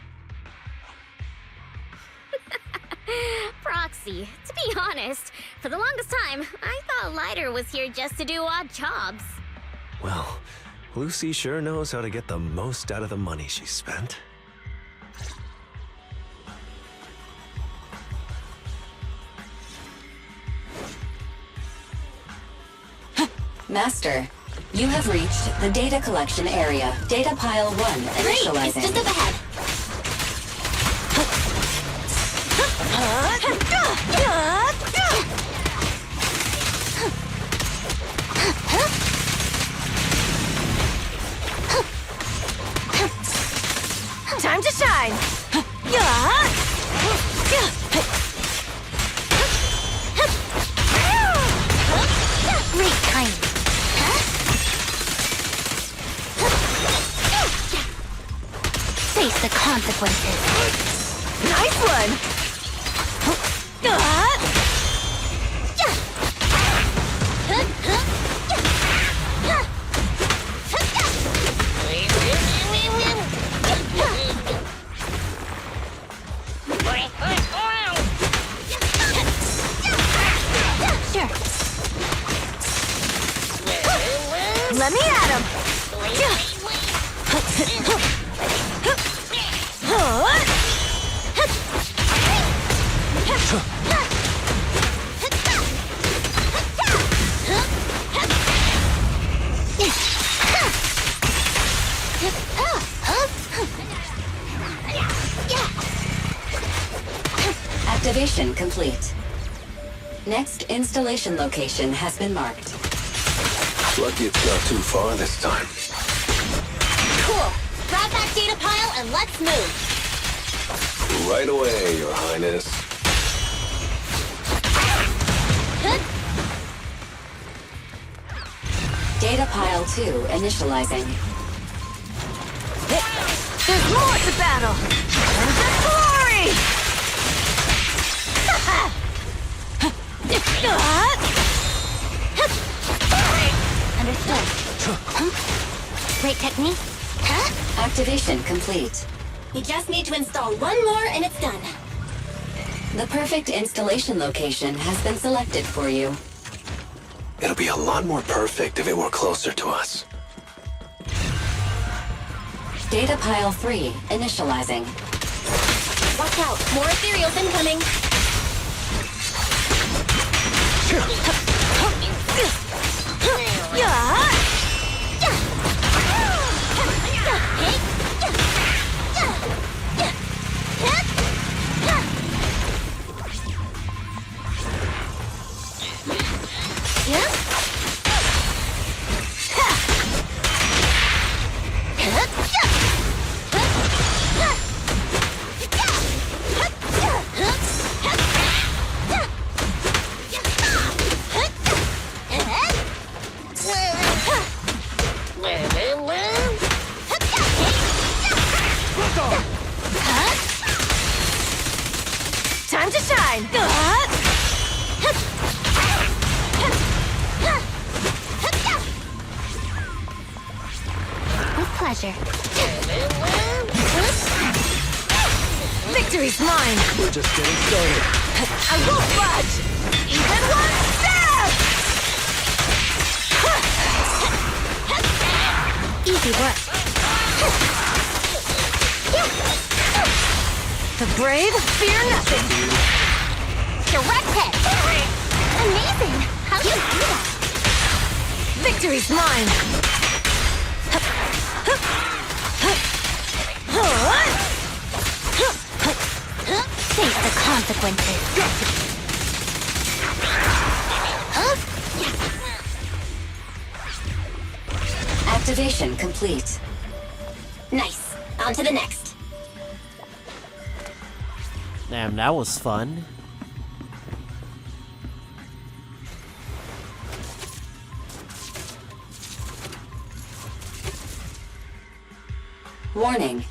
Proxy, to be honest, for the longest time, I thought Lighter was here just to do odd jobs. Well, Lucy sure knows how to get the most out of the money she spent. Master, you have reached the data collection area. Data pile 1 initializing. Great, it's just up ahead. Time to shine! Great timing. Face the consequences. Nice one! Sure. Let me at him! Activation complete. Next installation location has been marked. Lucky it's not too far this time. Cool. Grab that data pile and let's move. Right away, Your Highness. Data pile 2 initializing. There's more to battle! And just glory! Great technique. Huh? Activation complete. We just need to install one more and it's done. The perfect installation location has been selected for you. It'll be a lot more perfect if it were closer to us. Data pile 3 initializing. Watch out, more ethereals incoming. Time to shine! With pleasure. Victory's mine! We're just getting started. I won't budge! Even one step! Easy work. The brave fear nothing! Direct hit. Amazing. How do you do that? Victory's mine! Face the consequences. Activation complete. Nice. On to the next. Damn, that was fun. Warning.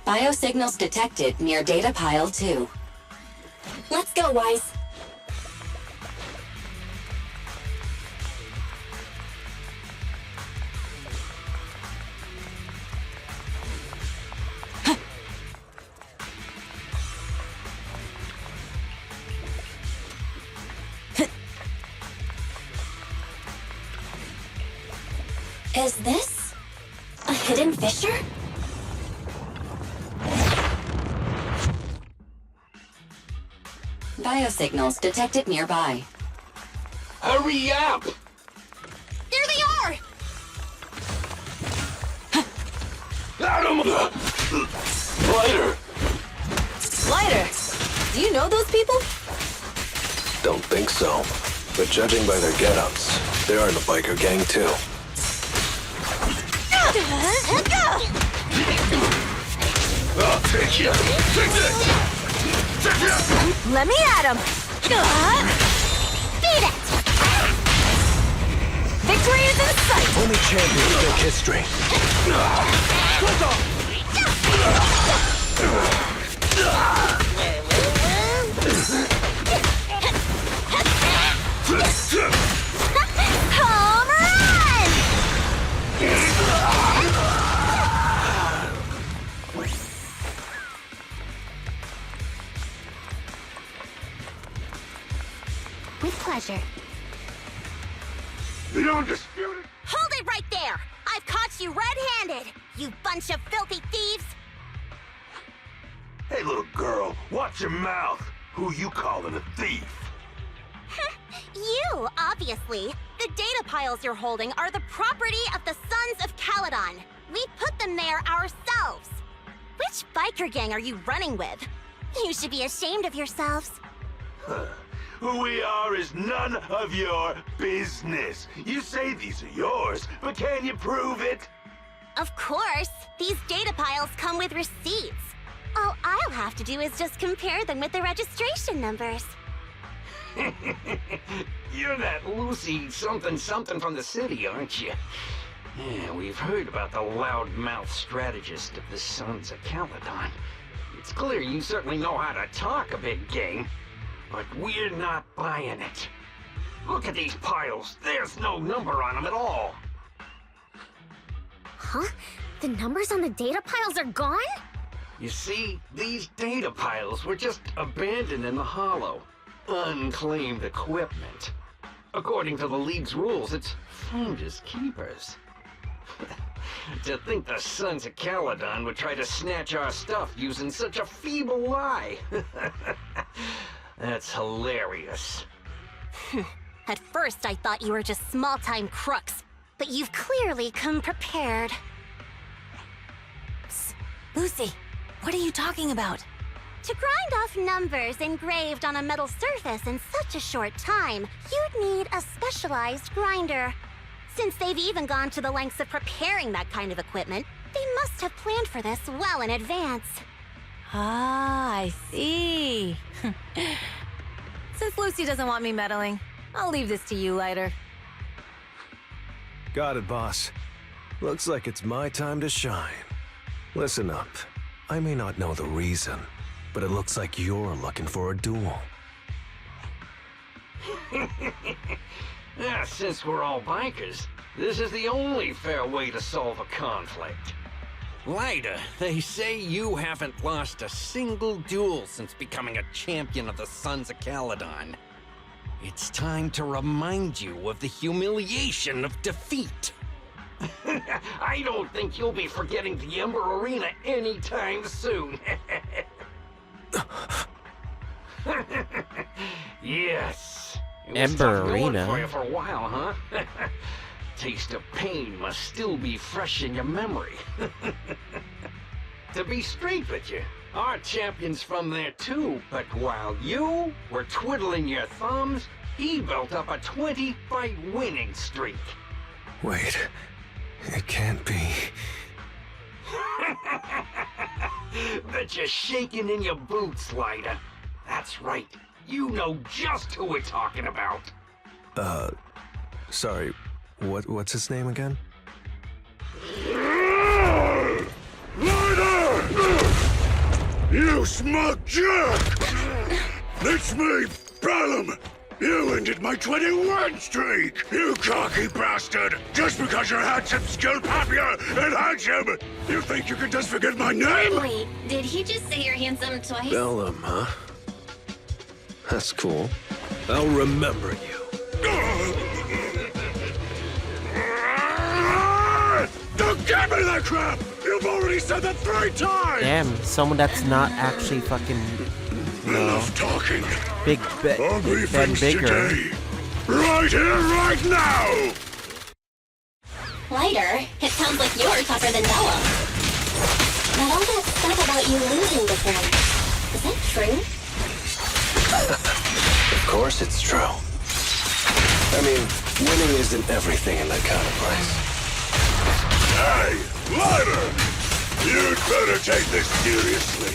Biosignals detected near data pile 2. Let's go, Wise. Is this a hidden fissure? Biosignals detected nearby. Hurry up! There they are! Adam! Lighter! Lighter! Do you know those people? Don't think so. But judging by their get-ups, they're in a biker gang too. I'll take you! Take this! Take this! Let me at him! Beat it! Victory is in sight! Only champions make history. Home run! With pleasure. The undisputed... Hold it right there! I've caught you red-handed, you bunch of filthy thieves! Hey, little girl, watch your mouth. Who you calling a thief? You, obviously. The data piles you're holding are the property of the Sons of Calydon. We put them there ourselves. Which biker gang are you running with? You should be ashamed of yourselves. Who we are is none of your business. You say these are yours, but can you prove it? Of course. These data piles come with receipts. All I'll have to do is just compare them with the registration numbers. You're that Lucy something from the city, aren't you? Yeah, we've heard about the loudmouth strategist of the Sons of Calydon. It's clear you certainly know how to talk a big game, but we're not buying it. Look at these piles. There's no number on them at all. Huh? The numbers on the data piles are gone? You see, these data piles were just abandoned in the hollow. Unclaimed equipment. According to the League's rules, it's finders keepers. To think the Sons of Calydon would try to snatch our stuff using such a feeble lie. That's hilarious. At first, I thought you were just small-time crooks, but you've clearly come prepared. Psst. Lucy, what are you talking about? To grind off numbers engraved on a metal surface in such a short time, you'd need a specialized grinder. Since they've even gone to the lengths of preparing that kind of equipment, they must have planned for this well in advance. Ah, I see. Since Lucy doesn't want me meddling, I'll leave this to you, Lighter. Got it, boss. Looks like it's my time to shine. Listen up. I may not know the reason, but it looks like you're looking for a duel. Since we're all bikers, this is the only fair way to solve a conflict. Lighter, they say you haven't lost a single duel since becoming a champion of the Sons of Calydon. It's time to remind you of the humiliation of defeat. I don't think you'll be forgetting the Ember Arena anytime soon. Yes. It was Ember tough going Arena? for you for a while, huh? Taste of pain must still be fresh in your memory. To be straight with you, our champion's from there too, but while you were twiddling your thumbs, he built up a 20-fight winning streak. Wait, it can't be. Bet you're shaking in your boots, Lighter. That's right. You know just who we're talking about. Sorry, what's his name again? You smug jerk! It's me, Bellum! You ended my 21 streak! You cocky bastard! Just because you're handsome, skilled, popular, and handsome! You think you can just forget my name? Wait, did he just say you're handsome twice? Bellum, huh? That's cool. I'll remember you. Don't give me that crap! You've already said that 3 times! Damn, someone that's not actually fucking, you know, Enough talking. Big Ugly Ben things Bigger. today. Right here, right now! Lighter, it sounds like you're tougher than Bella. But all that stuff about you losing before, is that true? Of course it's true. I mean, winning isn't everything in that kind of place. Hey, Lighter! You'd better take this seriously.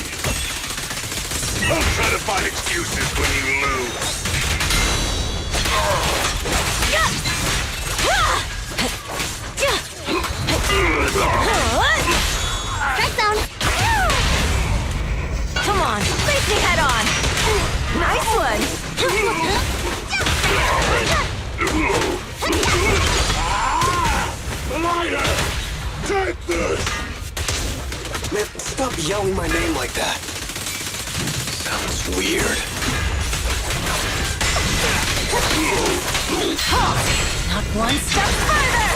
Don't try to find excuses when you lose. Strike zone! Come on, face me head on! Nice one! Lighter! Take this! Man, stop yelling my name like that. Sounds weird. Not one step further!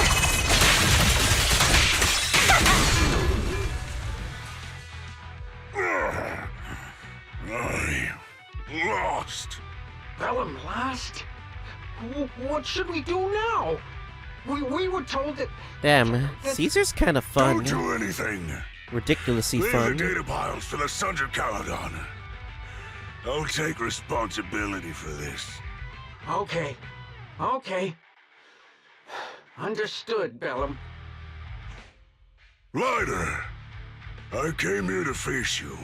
I lost. Bellum lost? What should we do now? We were told that... Damn, Caesar's kind of fun. Don't do anything. Ridiculously Leave fun. the data piles to the Sons of Calydon. I'll take responsibility for this. Okay. Understood, Bellum. Lighter, I came here to face you.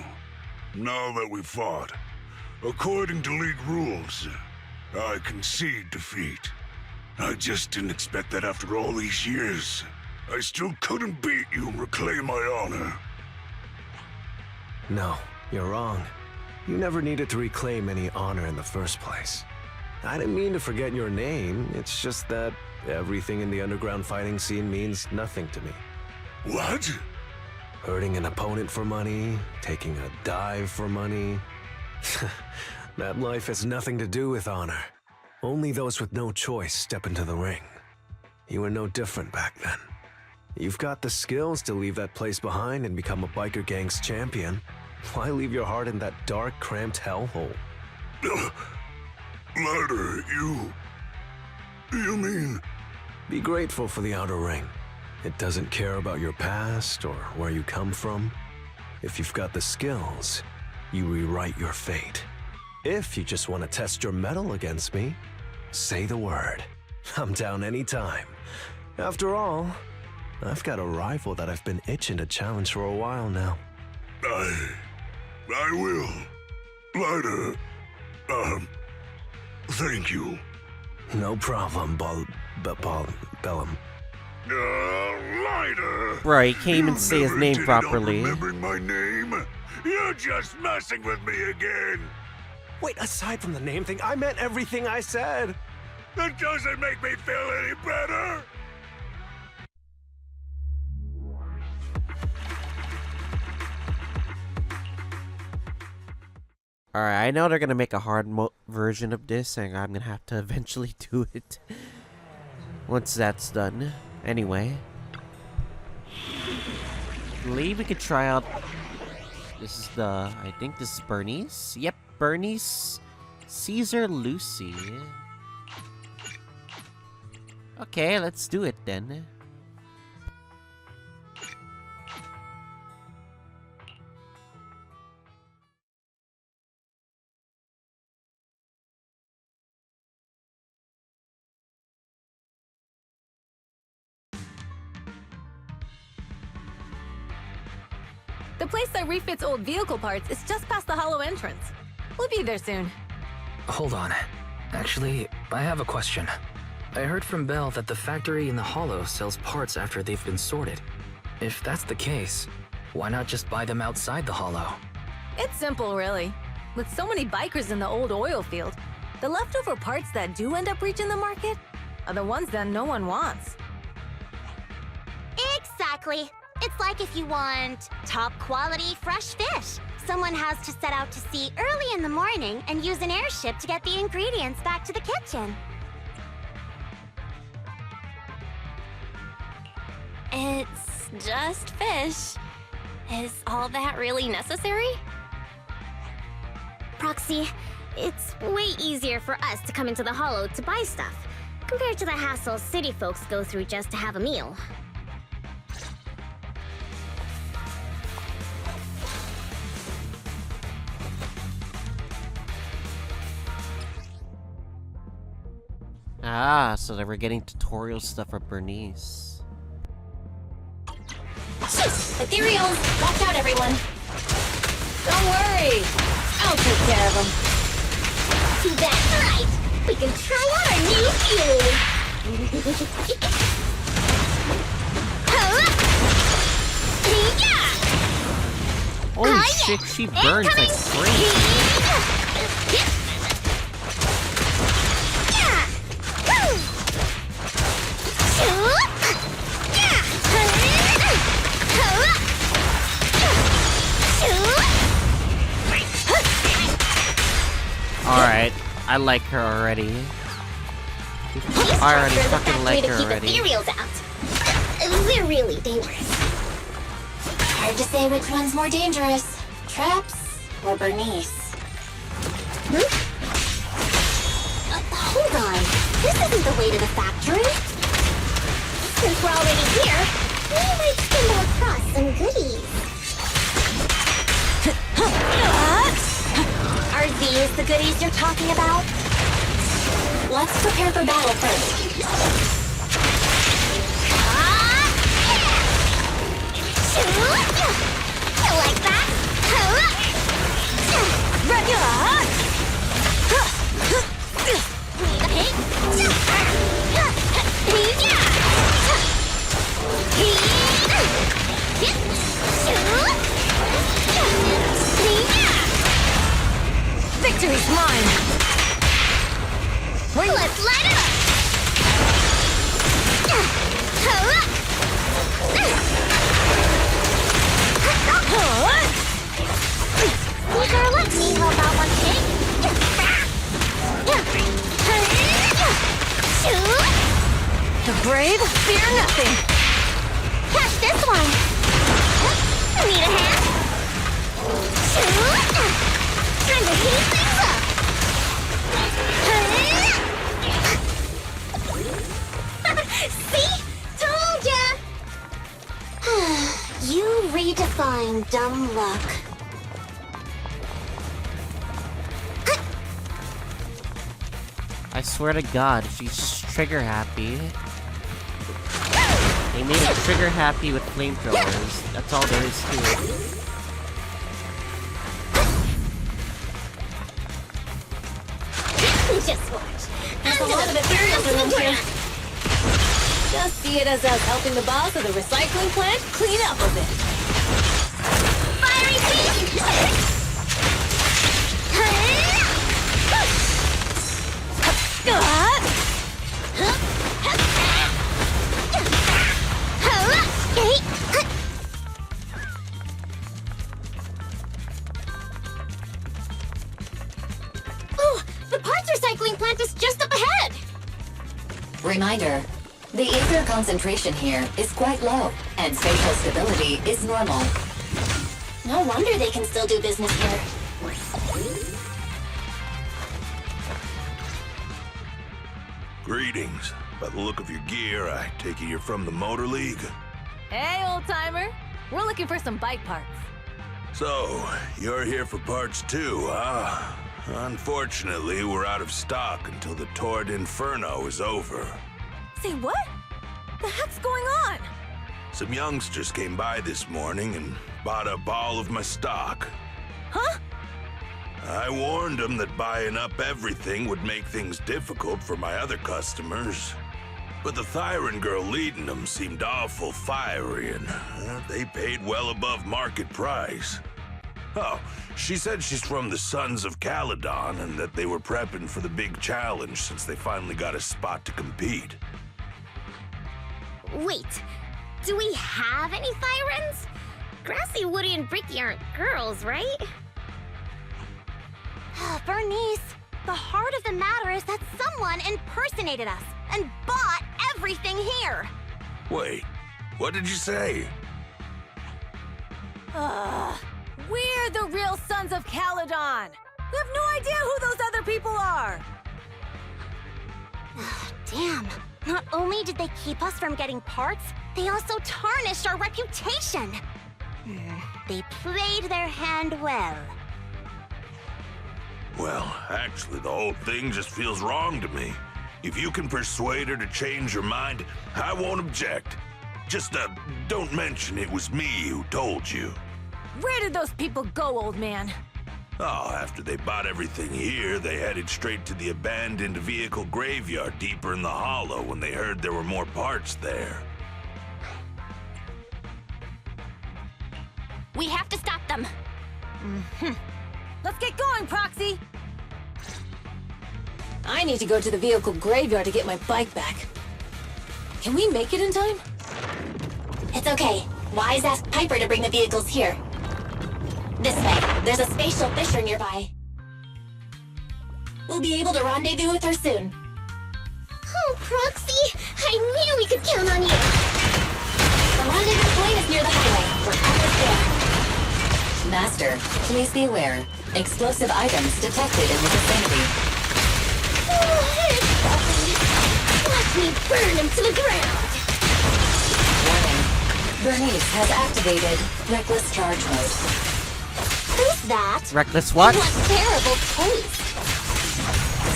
Now that we've fought, according to League rules, I concede defeat. I just didn't expect that after all these years. I still couldn't beat you and reclaim my honor. No, you're wrong. You never needed to reclaim any honor in the first place. I didn't mean to forget your name, it's just that everything in the underground fighting scene means nothing to me. What? Hurting an opponent for money, taking a dive for money. That life has nothing to do with honor. Only those with no choice step into the ring. You were no different back then. You've got the skills to leave that place behind and become a biker gang's champion. Why leave your heart in that dark, cramped hellhole? Ladder, you mean? Be grateful for the outer ring. It doesn't care about your past or where you come from. If you've got the skills, you rewrite your fate. If you just want to test your mettle against me, say the word. I'm down anytime. After all, I've got a rival that I've been itching to challenge for a while now. I will. Ladder, thank you. No problem, Bellum. Ladder! Right, he can't even say his name Never did it on properly. remembering my name? You're just messing with me again. Wait, aside from the name thing, I meant everything I said. That doesn't make me feel any better. Alright, I know they're gonna make a hard version of this, and I'm gonna have to eventually do it once that's done. Anyway, I believe we could try out. This is I think this is Bernice. Yep, Bernice, Caesar, Lucy. Okay, let's do it then. The place that refits old vehicle parts is just past the hollow entrance. We'll be there soon. Hold on. Actually, I have a question. I heard from Belle that the factory in the hollow sells parts after they've been sorted. If that's the case, why not just buy them outside the hollow? It's simple, really. With so many bikers in the old oil field, the leftover parts that do end up reaching the market are the ones that no one wants. Exactly. It's like if you want top quality fresh fish. Someone has to set out to sea early in the morning and use an airship to get the ingredients back to the kitchen. It's just fish. Is all that really necessary? Proxy, it's way easier for us to come into the Hollow to buy stuff, compared to the hassle city folks go through just to have a meal. Ah, so they were getting tutorial stuff for Bernice. Ethereals! Watch out, everyone! Don't worry! I'll take care of them. That's right! We can try out our new fuel! Holy shit, she burns like crazy. Alright, I like her already. I already fucking like her already. Ethereals out. They're really dangerous. Hard to say which one's more dangerous. Traps or Bernice? Hold on. This isn't the way to the factory. Since we're already here, we might stumble across some goodies. Are these the goodies you're talking about? Let's prepare for battle first. You like that? Victory's mine! Let's light it up! Brave, fear nothing. Catch this one! Need a hand? Time to heat things up! See? Told ya! You redefine dumb luck. I swear to God, she's just trigger happy. They made it trigger happy with flamethrowers. That's all there is to it. Just watch. There's a lot of materials in them here. Just see it as us helping the boss of the recycling plant clean up a bit. Fiery beam! Oh, the parts recycling plant is just up ahead! Reminder, the ether concentration here is quite low, and spatial stability is normal. No wonder they can still do business here. Greetings. By the look of your gear, I take it you're from the Motor League? Hey, old-timer. We're looking for some bike parts. So, you're here for parts too, huh? Unfortunately, we're out of stock until the Torrid Inferno is over. Say what? The heck's going on? Some youngsters came by this morning and bought up all of my stock. Huh? I warned them that buying up everything would make things difficult for my other customers. But the Thyran girl leading them seemed awful fiery, and they paid well above market price. Oh, she said she's from the Sons of Calydon and that they were prepping for the big challenge since they finally got a spot to compete. Wait, do we have any Thyrans? Grassy, Woody, and Bricky aren't girls, right? Bernice, the heart of the matter is that someone impersonated us and bought everything here. Wait, what did you say? We're the real Sons of Calydon. We have no idea who those other people are. Damn, not only did they keep us from getting parts, they also tarnished our reputation. They played their hand well. Well, actually, the whole thing just feels wrong to me. If you can persuade her to change her mind, I won't object. Just, don't mention it was me who told you. Where did those people go, old man? Oh, after they bought everything here, they headed straight to the abandoned vehicle graveyard deeper in the hollow when they heard there were more parts there. We have to stop them. Let's get going, Proxy! I need to go to the vehicle graveyard to get my bike back. Can we make it in time? It's okay. Wise asked Piper to bring the vehicles here. This way. There's a spatial fissure nearby. We'll be able to rendezvous with her soon. Oh, Proxy, I knew we could count on you. The rendezvous point is near the highway. We're almost there. Master, please be aware. Explosive items detected in the vicinity. Oh, it's Proxy. Watch me burn him to the ground. Warning. Bernice has activated Reckless Charge Mode. Who's that? Reckless what? What terrible taste.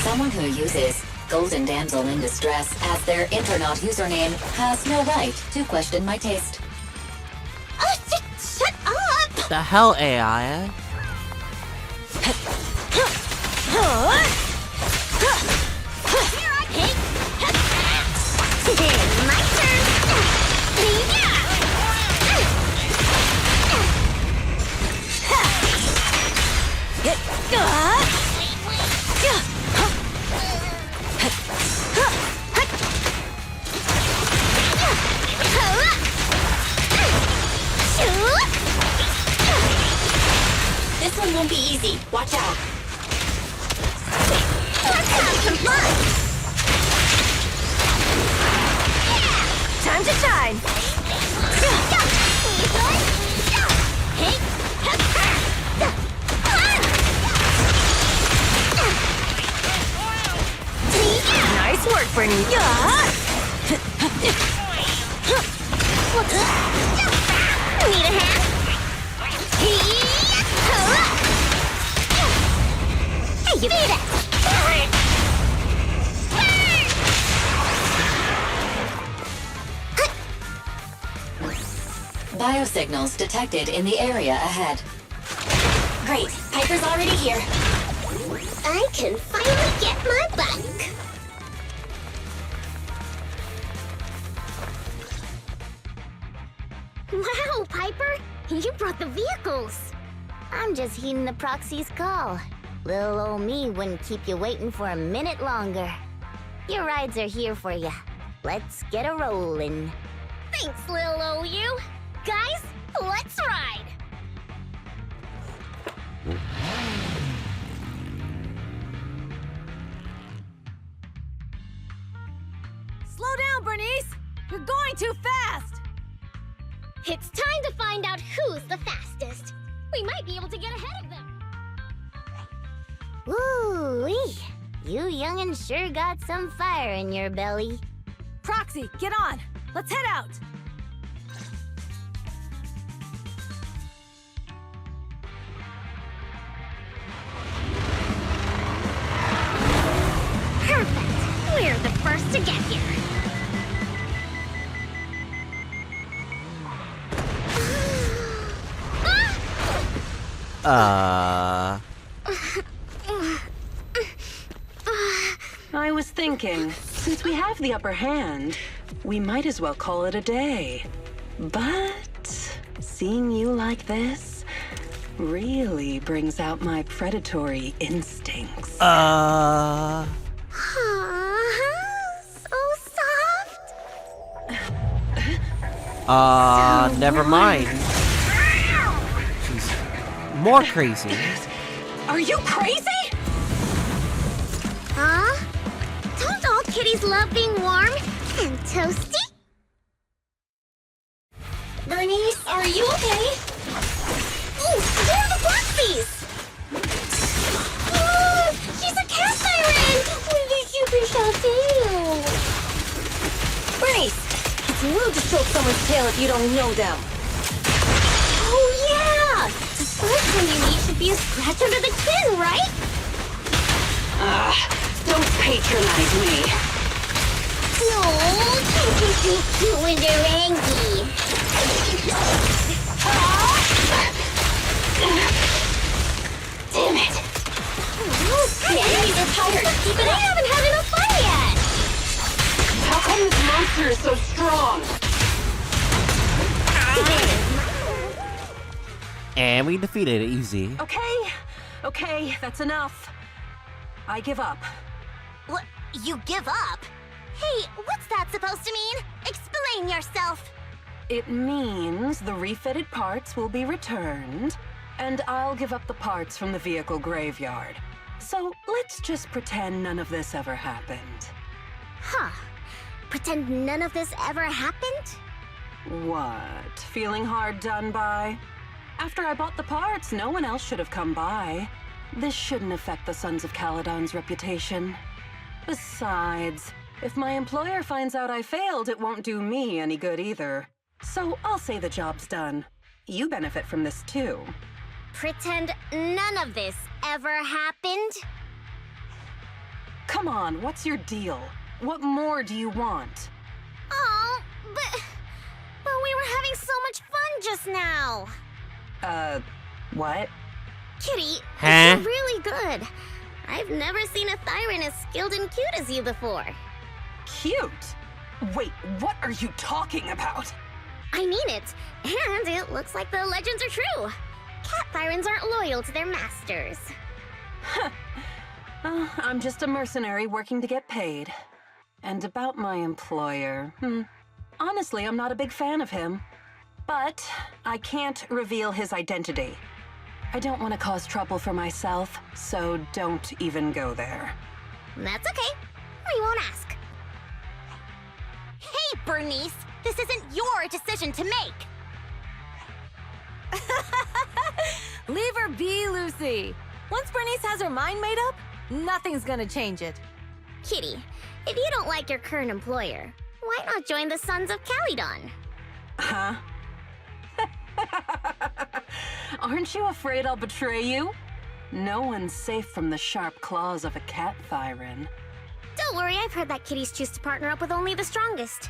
Someone who uses Golden Damsel in Distress as their Infernaut username has no right to question my taste. Shut up! The hell, AI? Here I came! My turn! This one won't be easy. Watch out. Let's have some fun! work, Bernice. Need a hand? Hey, you beat it! Biosignals detected in the area ahead. Great, Piper's already here. I can finally get my bike. Wow, Piper! You brought the vehicles! I'm just heeding the proxy's call. Little old me wouldn't keep you waiting for a minute longer. Your rides are here for you. Let's get a rollin'. Thanks, little old you. Guys, let's ride! Slow down, Bernice! You're going too fast! It's time to find out who's the fastest. We might be able to get ahead of them. Ooh-wee. You young'uns sure got some fire in your belly. Proxy, get on! Let's head out! Perfect! We're the first to get here. I was thinking, since we have the upper hand, we might as well call it a day. But seeing you like this really brings out my predatory instincts. So soft. Never mind. She's more crazy. Are you crazy? Huh? Don't all kitties love being warm and toasty? Bernice, are you okay? Ooh, where are the Foxies? Oh, she's a cat siren with a super shell tail. Bernice, it's rude to stroke someone's tail if you don't know them. Oh yeah! The first thing you need should be a scratch under the chin, right? Don't patronize me. No, can't be too cute when they're angry. Damn it! The enemies are tired. Keep it up. We haven't had enough fun yet. How come this monster is so strong? And we defeated it easy. Okay, that's enough. I give up. What? You give up? Hey, what's that supposed to mean? Explain yourself. It means the refitted parts will be returned, and I'll give up the parts from the vehicle graveyard. So let's just pretend none of this ever happened. Huh. Pretend none of this ever happened? What? Feeling hard done by? After I bought the parts, no one else should have come by. This shouldn't affect the Sons of Calydon's reputation. Besides, if my employer finds out I failed, it won't do me any good either. So I'll say the job's done. You benefit from this too. Pretend none of this ever happened? Come on, what's your deal? What more do you want? Oh, but we were having so much fun just now. What? Kitty, Huh? you're really good. I've never seen a Thyran as skilled and cute as you before. Cute? Wait, what are you talking about? I mean it, and it looks like the legends are true. Cat Thyrans aren't loyal to their masters. I'm just a mercenary working to get paid. And about my employer, honestly, I'm not a big fan of him. But I can't reveal his identity. I don't want to cause trouble for myself, so don't even go there. That's okay. We won't ask. Hey, Bernice! This isn't your decision to make! Leave her be, Lucy. Once Bernice has her mind made up, nothing's gonna change it. Kitty, if you don't like your current employer, why not join the Sons of Calydon? Huh? Aren't you afraid I'll betray you? No one's safe from the sharp claws of a cat, Thyrin. Don't worry, I've heard that kitties choose to partner up with only the strongest.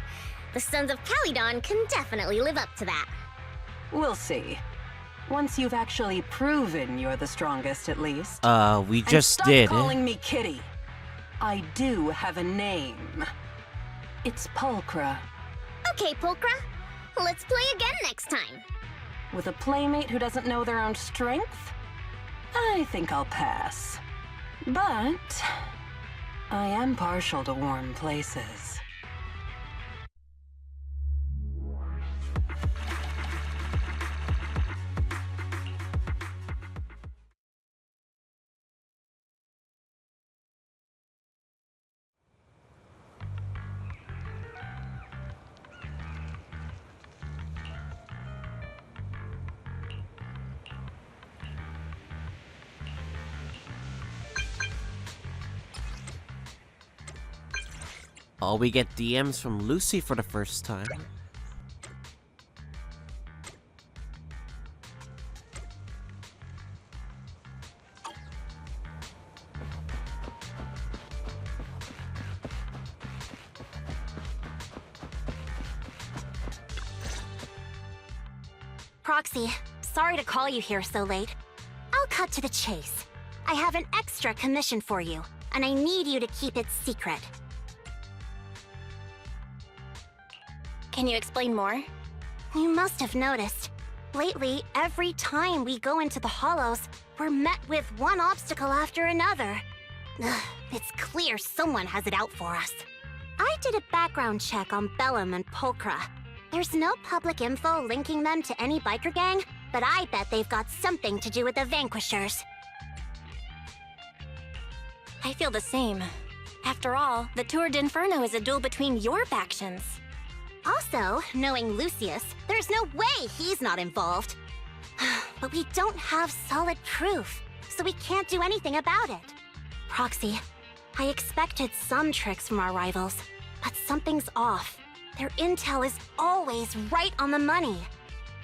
The Sons of Calydon can definitely live up to that. We'll see. Once you've actually proven you're the strongest, at least. We And just stop did. calling me Kitty. I do have a name. It's Pulchra. Okay, Pulchra. Let's play again next time. With a playmate who doesn't know their own strength? I think I'll pass. But I am partial to warm places. Oh, we get DMs from Lucy for the first time. Proxy, sorry to call you here so late. I'll cut to the chase. I have an extra commission for you, and I need you to keep it secret. Can you explain more? You must have noticed. Lately, every time we go into the Hollows, we're met with one obstacle after another. Ugh, it's clear someone has it out for us. I did a background check on Bellum and Pulchra. There's no public info linking them to any biker gang, but I bet they've got something to do with the Vanquishers. I feel the same. After all, the Tour d'Inferno is a duel between your factions. Also, knowing Lucius, there's no way he's not involved. But we don't have solid proof, so we can't do anything about it. Proxy, I expected some tricks from our rivals, but something's off. Their intel is always right on the money.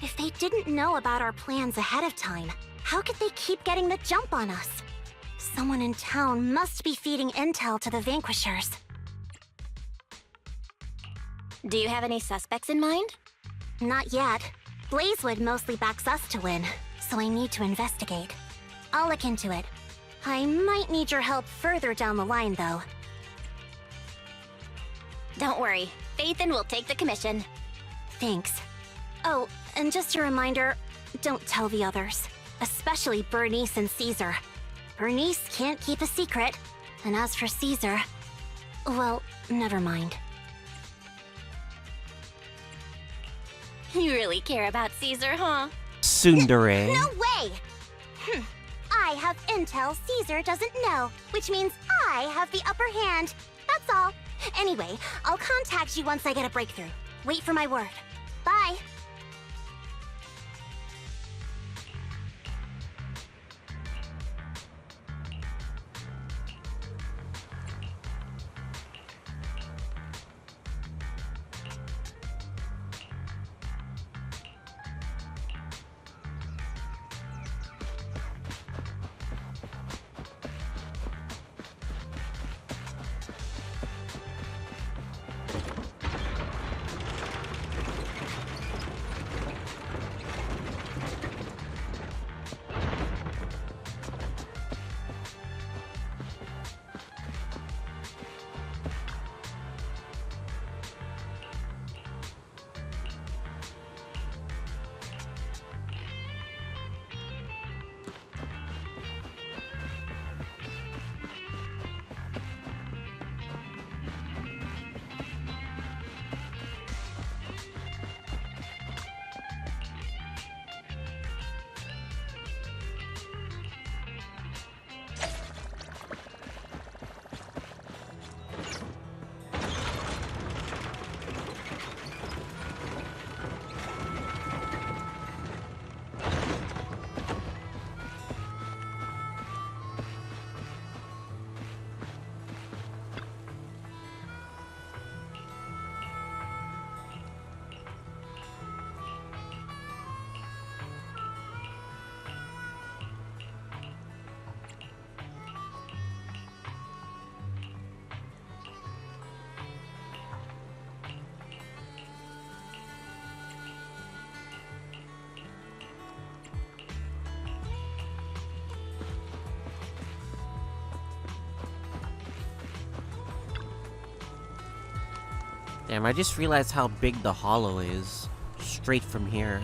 If they didn't know about our plans ahead of time, how could they keep getting the jump on us? Someone in town must be feeding intel to the Vanquishers. Do you have any suspects in mind? Not yet. Blazewood mostly backs us to win, so I need to investigate. I'll look into it. I might need your help further down the line, though. Don't worry. Phaethon will take the commission. Thanks. Oh, and just a reminder, don't tell the others. Especially Bernice and Caesar. Bernice can't keep a secret. And as for Caesar... well, never mind. You really care about Caesar, huh? Tsundere. No way! I have intel Caesar doesn't know, which means I have the upper hand. That's all. Anyway, I'll contact you once I get a breakthrough. Wait for my word. Bye. Damn, I just realized how big the hollow is. Straight from here.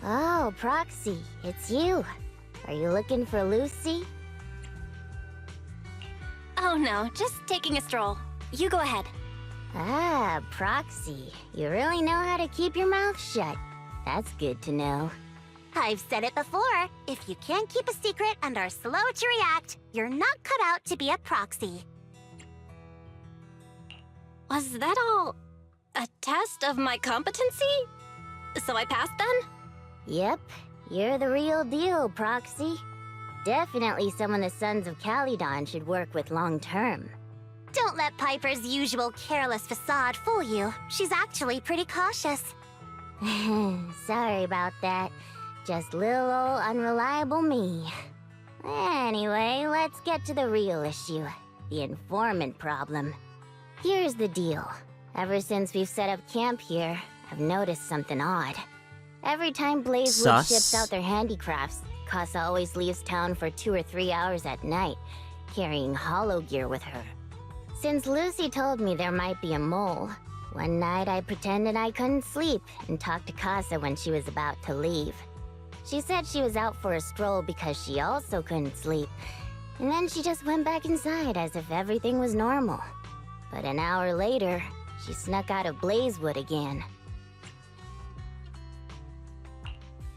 Oh, Proxy, it's you. Are you looking for Lucy? Oh no, just taking a stroll. You go ahead. Ah, Proxy. You really know how to keep your mouth shut. That's good to know. I've said it before. If you can't keep a secret and are slow to react, you're not cut out to be a proxy. Was that all a test of my competency? So I passed then? Yep, you're the real deal, Proxy. Definitely someone the Sons of Calydon should work with long-term. Don't let Piper's usual careless facade fool you. She's actually pretty cautious. Sorry about that. Just little old unreliable me. Anyway, let's get to the real issue. The informant problem. Here's the deal. Ever since we've set up camp here, I've noticed something odd. Every time Blazewood ships out their handicrafts, Casa always leaves town for 2 or 3 hours at night, carrying hollow gear with her. Since Lucy told me there might be a mole, one night I pretended I couldn't sleep and talked to Casa when she was about to leave. She said she was out for a stroll because she also couldn't sleep, and then she just went back inside as if everything was normal. But an hour later, she snuck out of Blazewood again.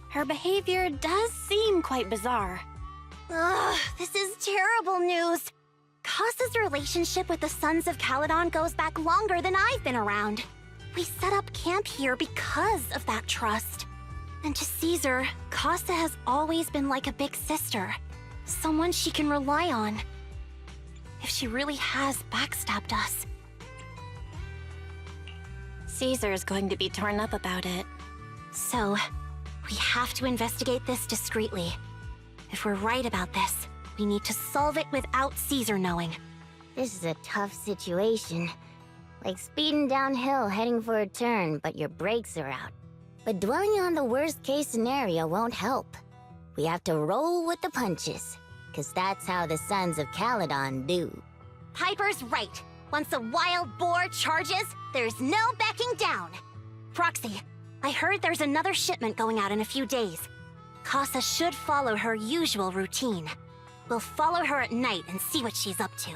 Her behavior does seem quite bizarre. Ugh, this is terrible news. Casa's relationship with the Sons of Calydon goes back longer than I've been around. We set up camp here because of that trust. And to Caesar, Casa has always been like a big sister. Someone she can rely on. If she really has backstabbed us. Caesar's going to be torn up about it. So, we have to investigate this discreetly. If we're right about this, we need to solve it without Caesar knowing. This is a tough situation. Like speeding downhill heading for a turn, but your brakes are out. But dwelling on the worst-case scenario won't help. We have to roll with the punches, because that's how the Sons of Calydon do. Piper's right. Once a wild boar charges, there's no backing down. Proxy, I heard there's another shipment going out in a few days. Casa should follow her usual routine. We'll follow her at night and see what she's up to.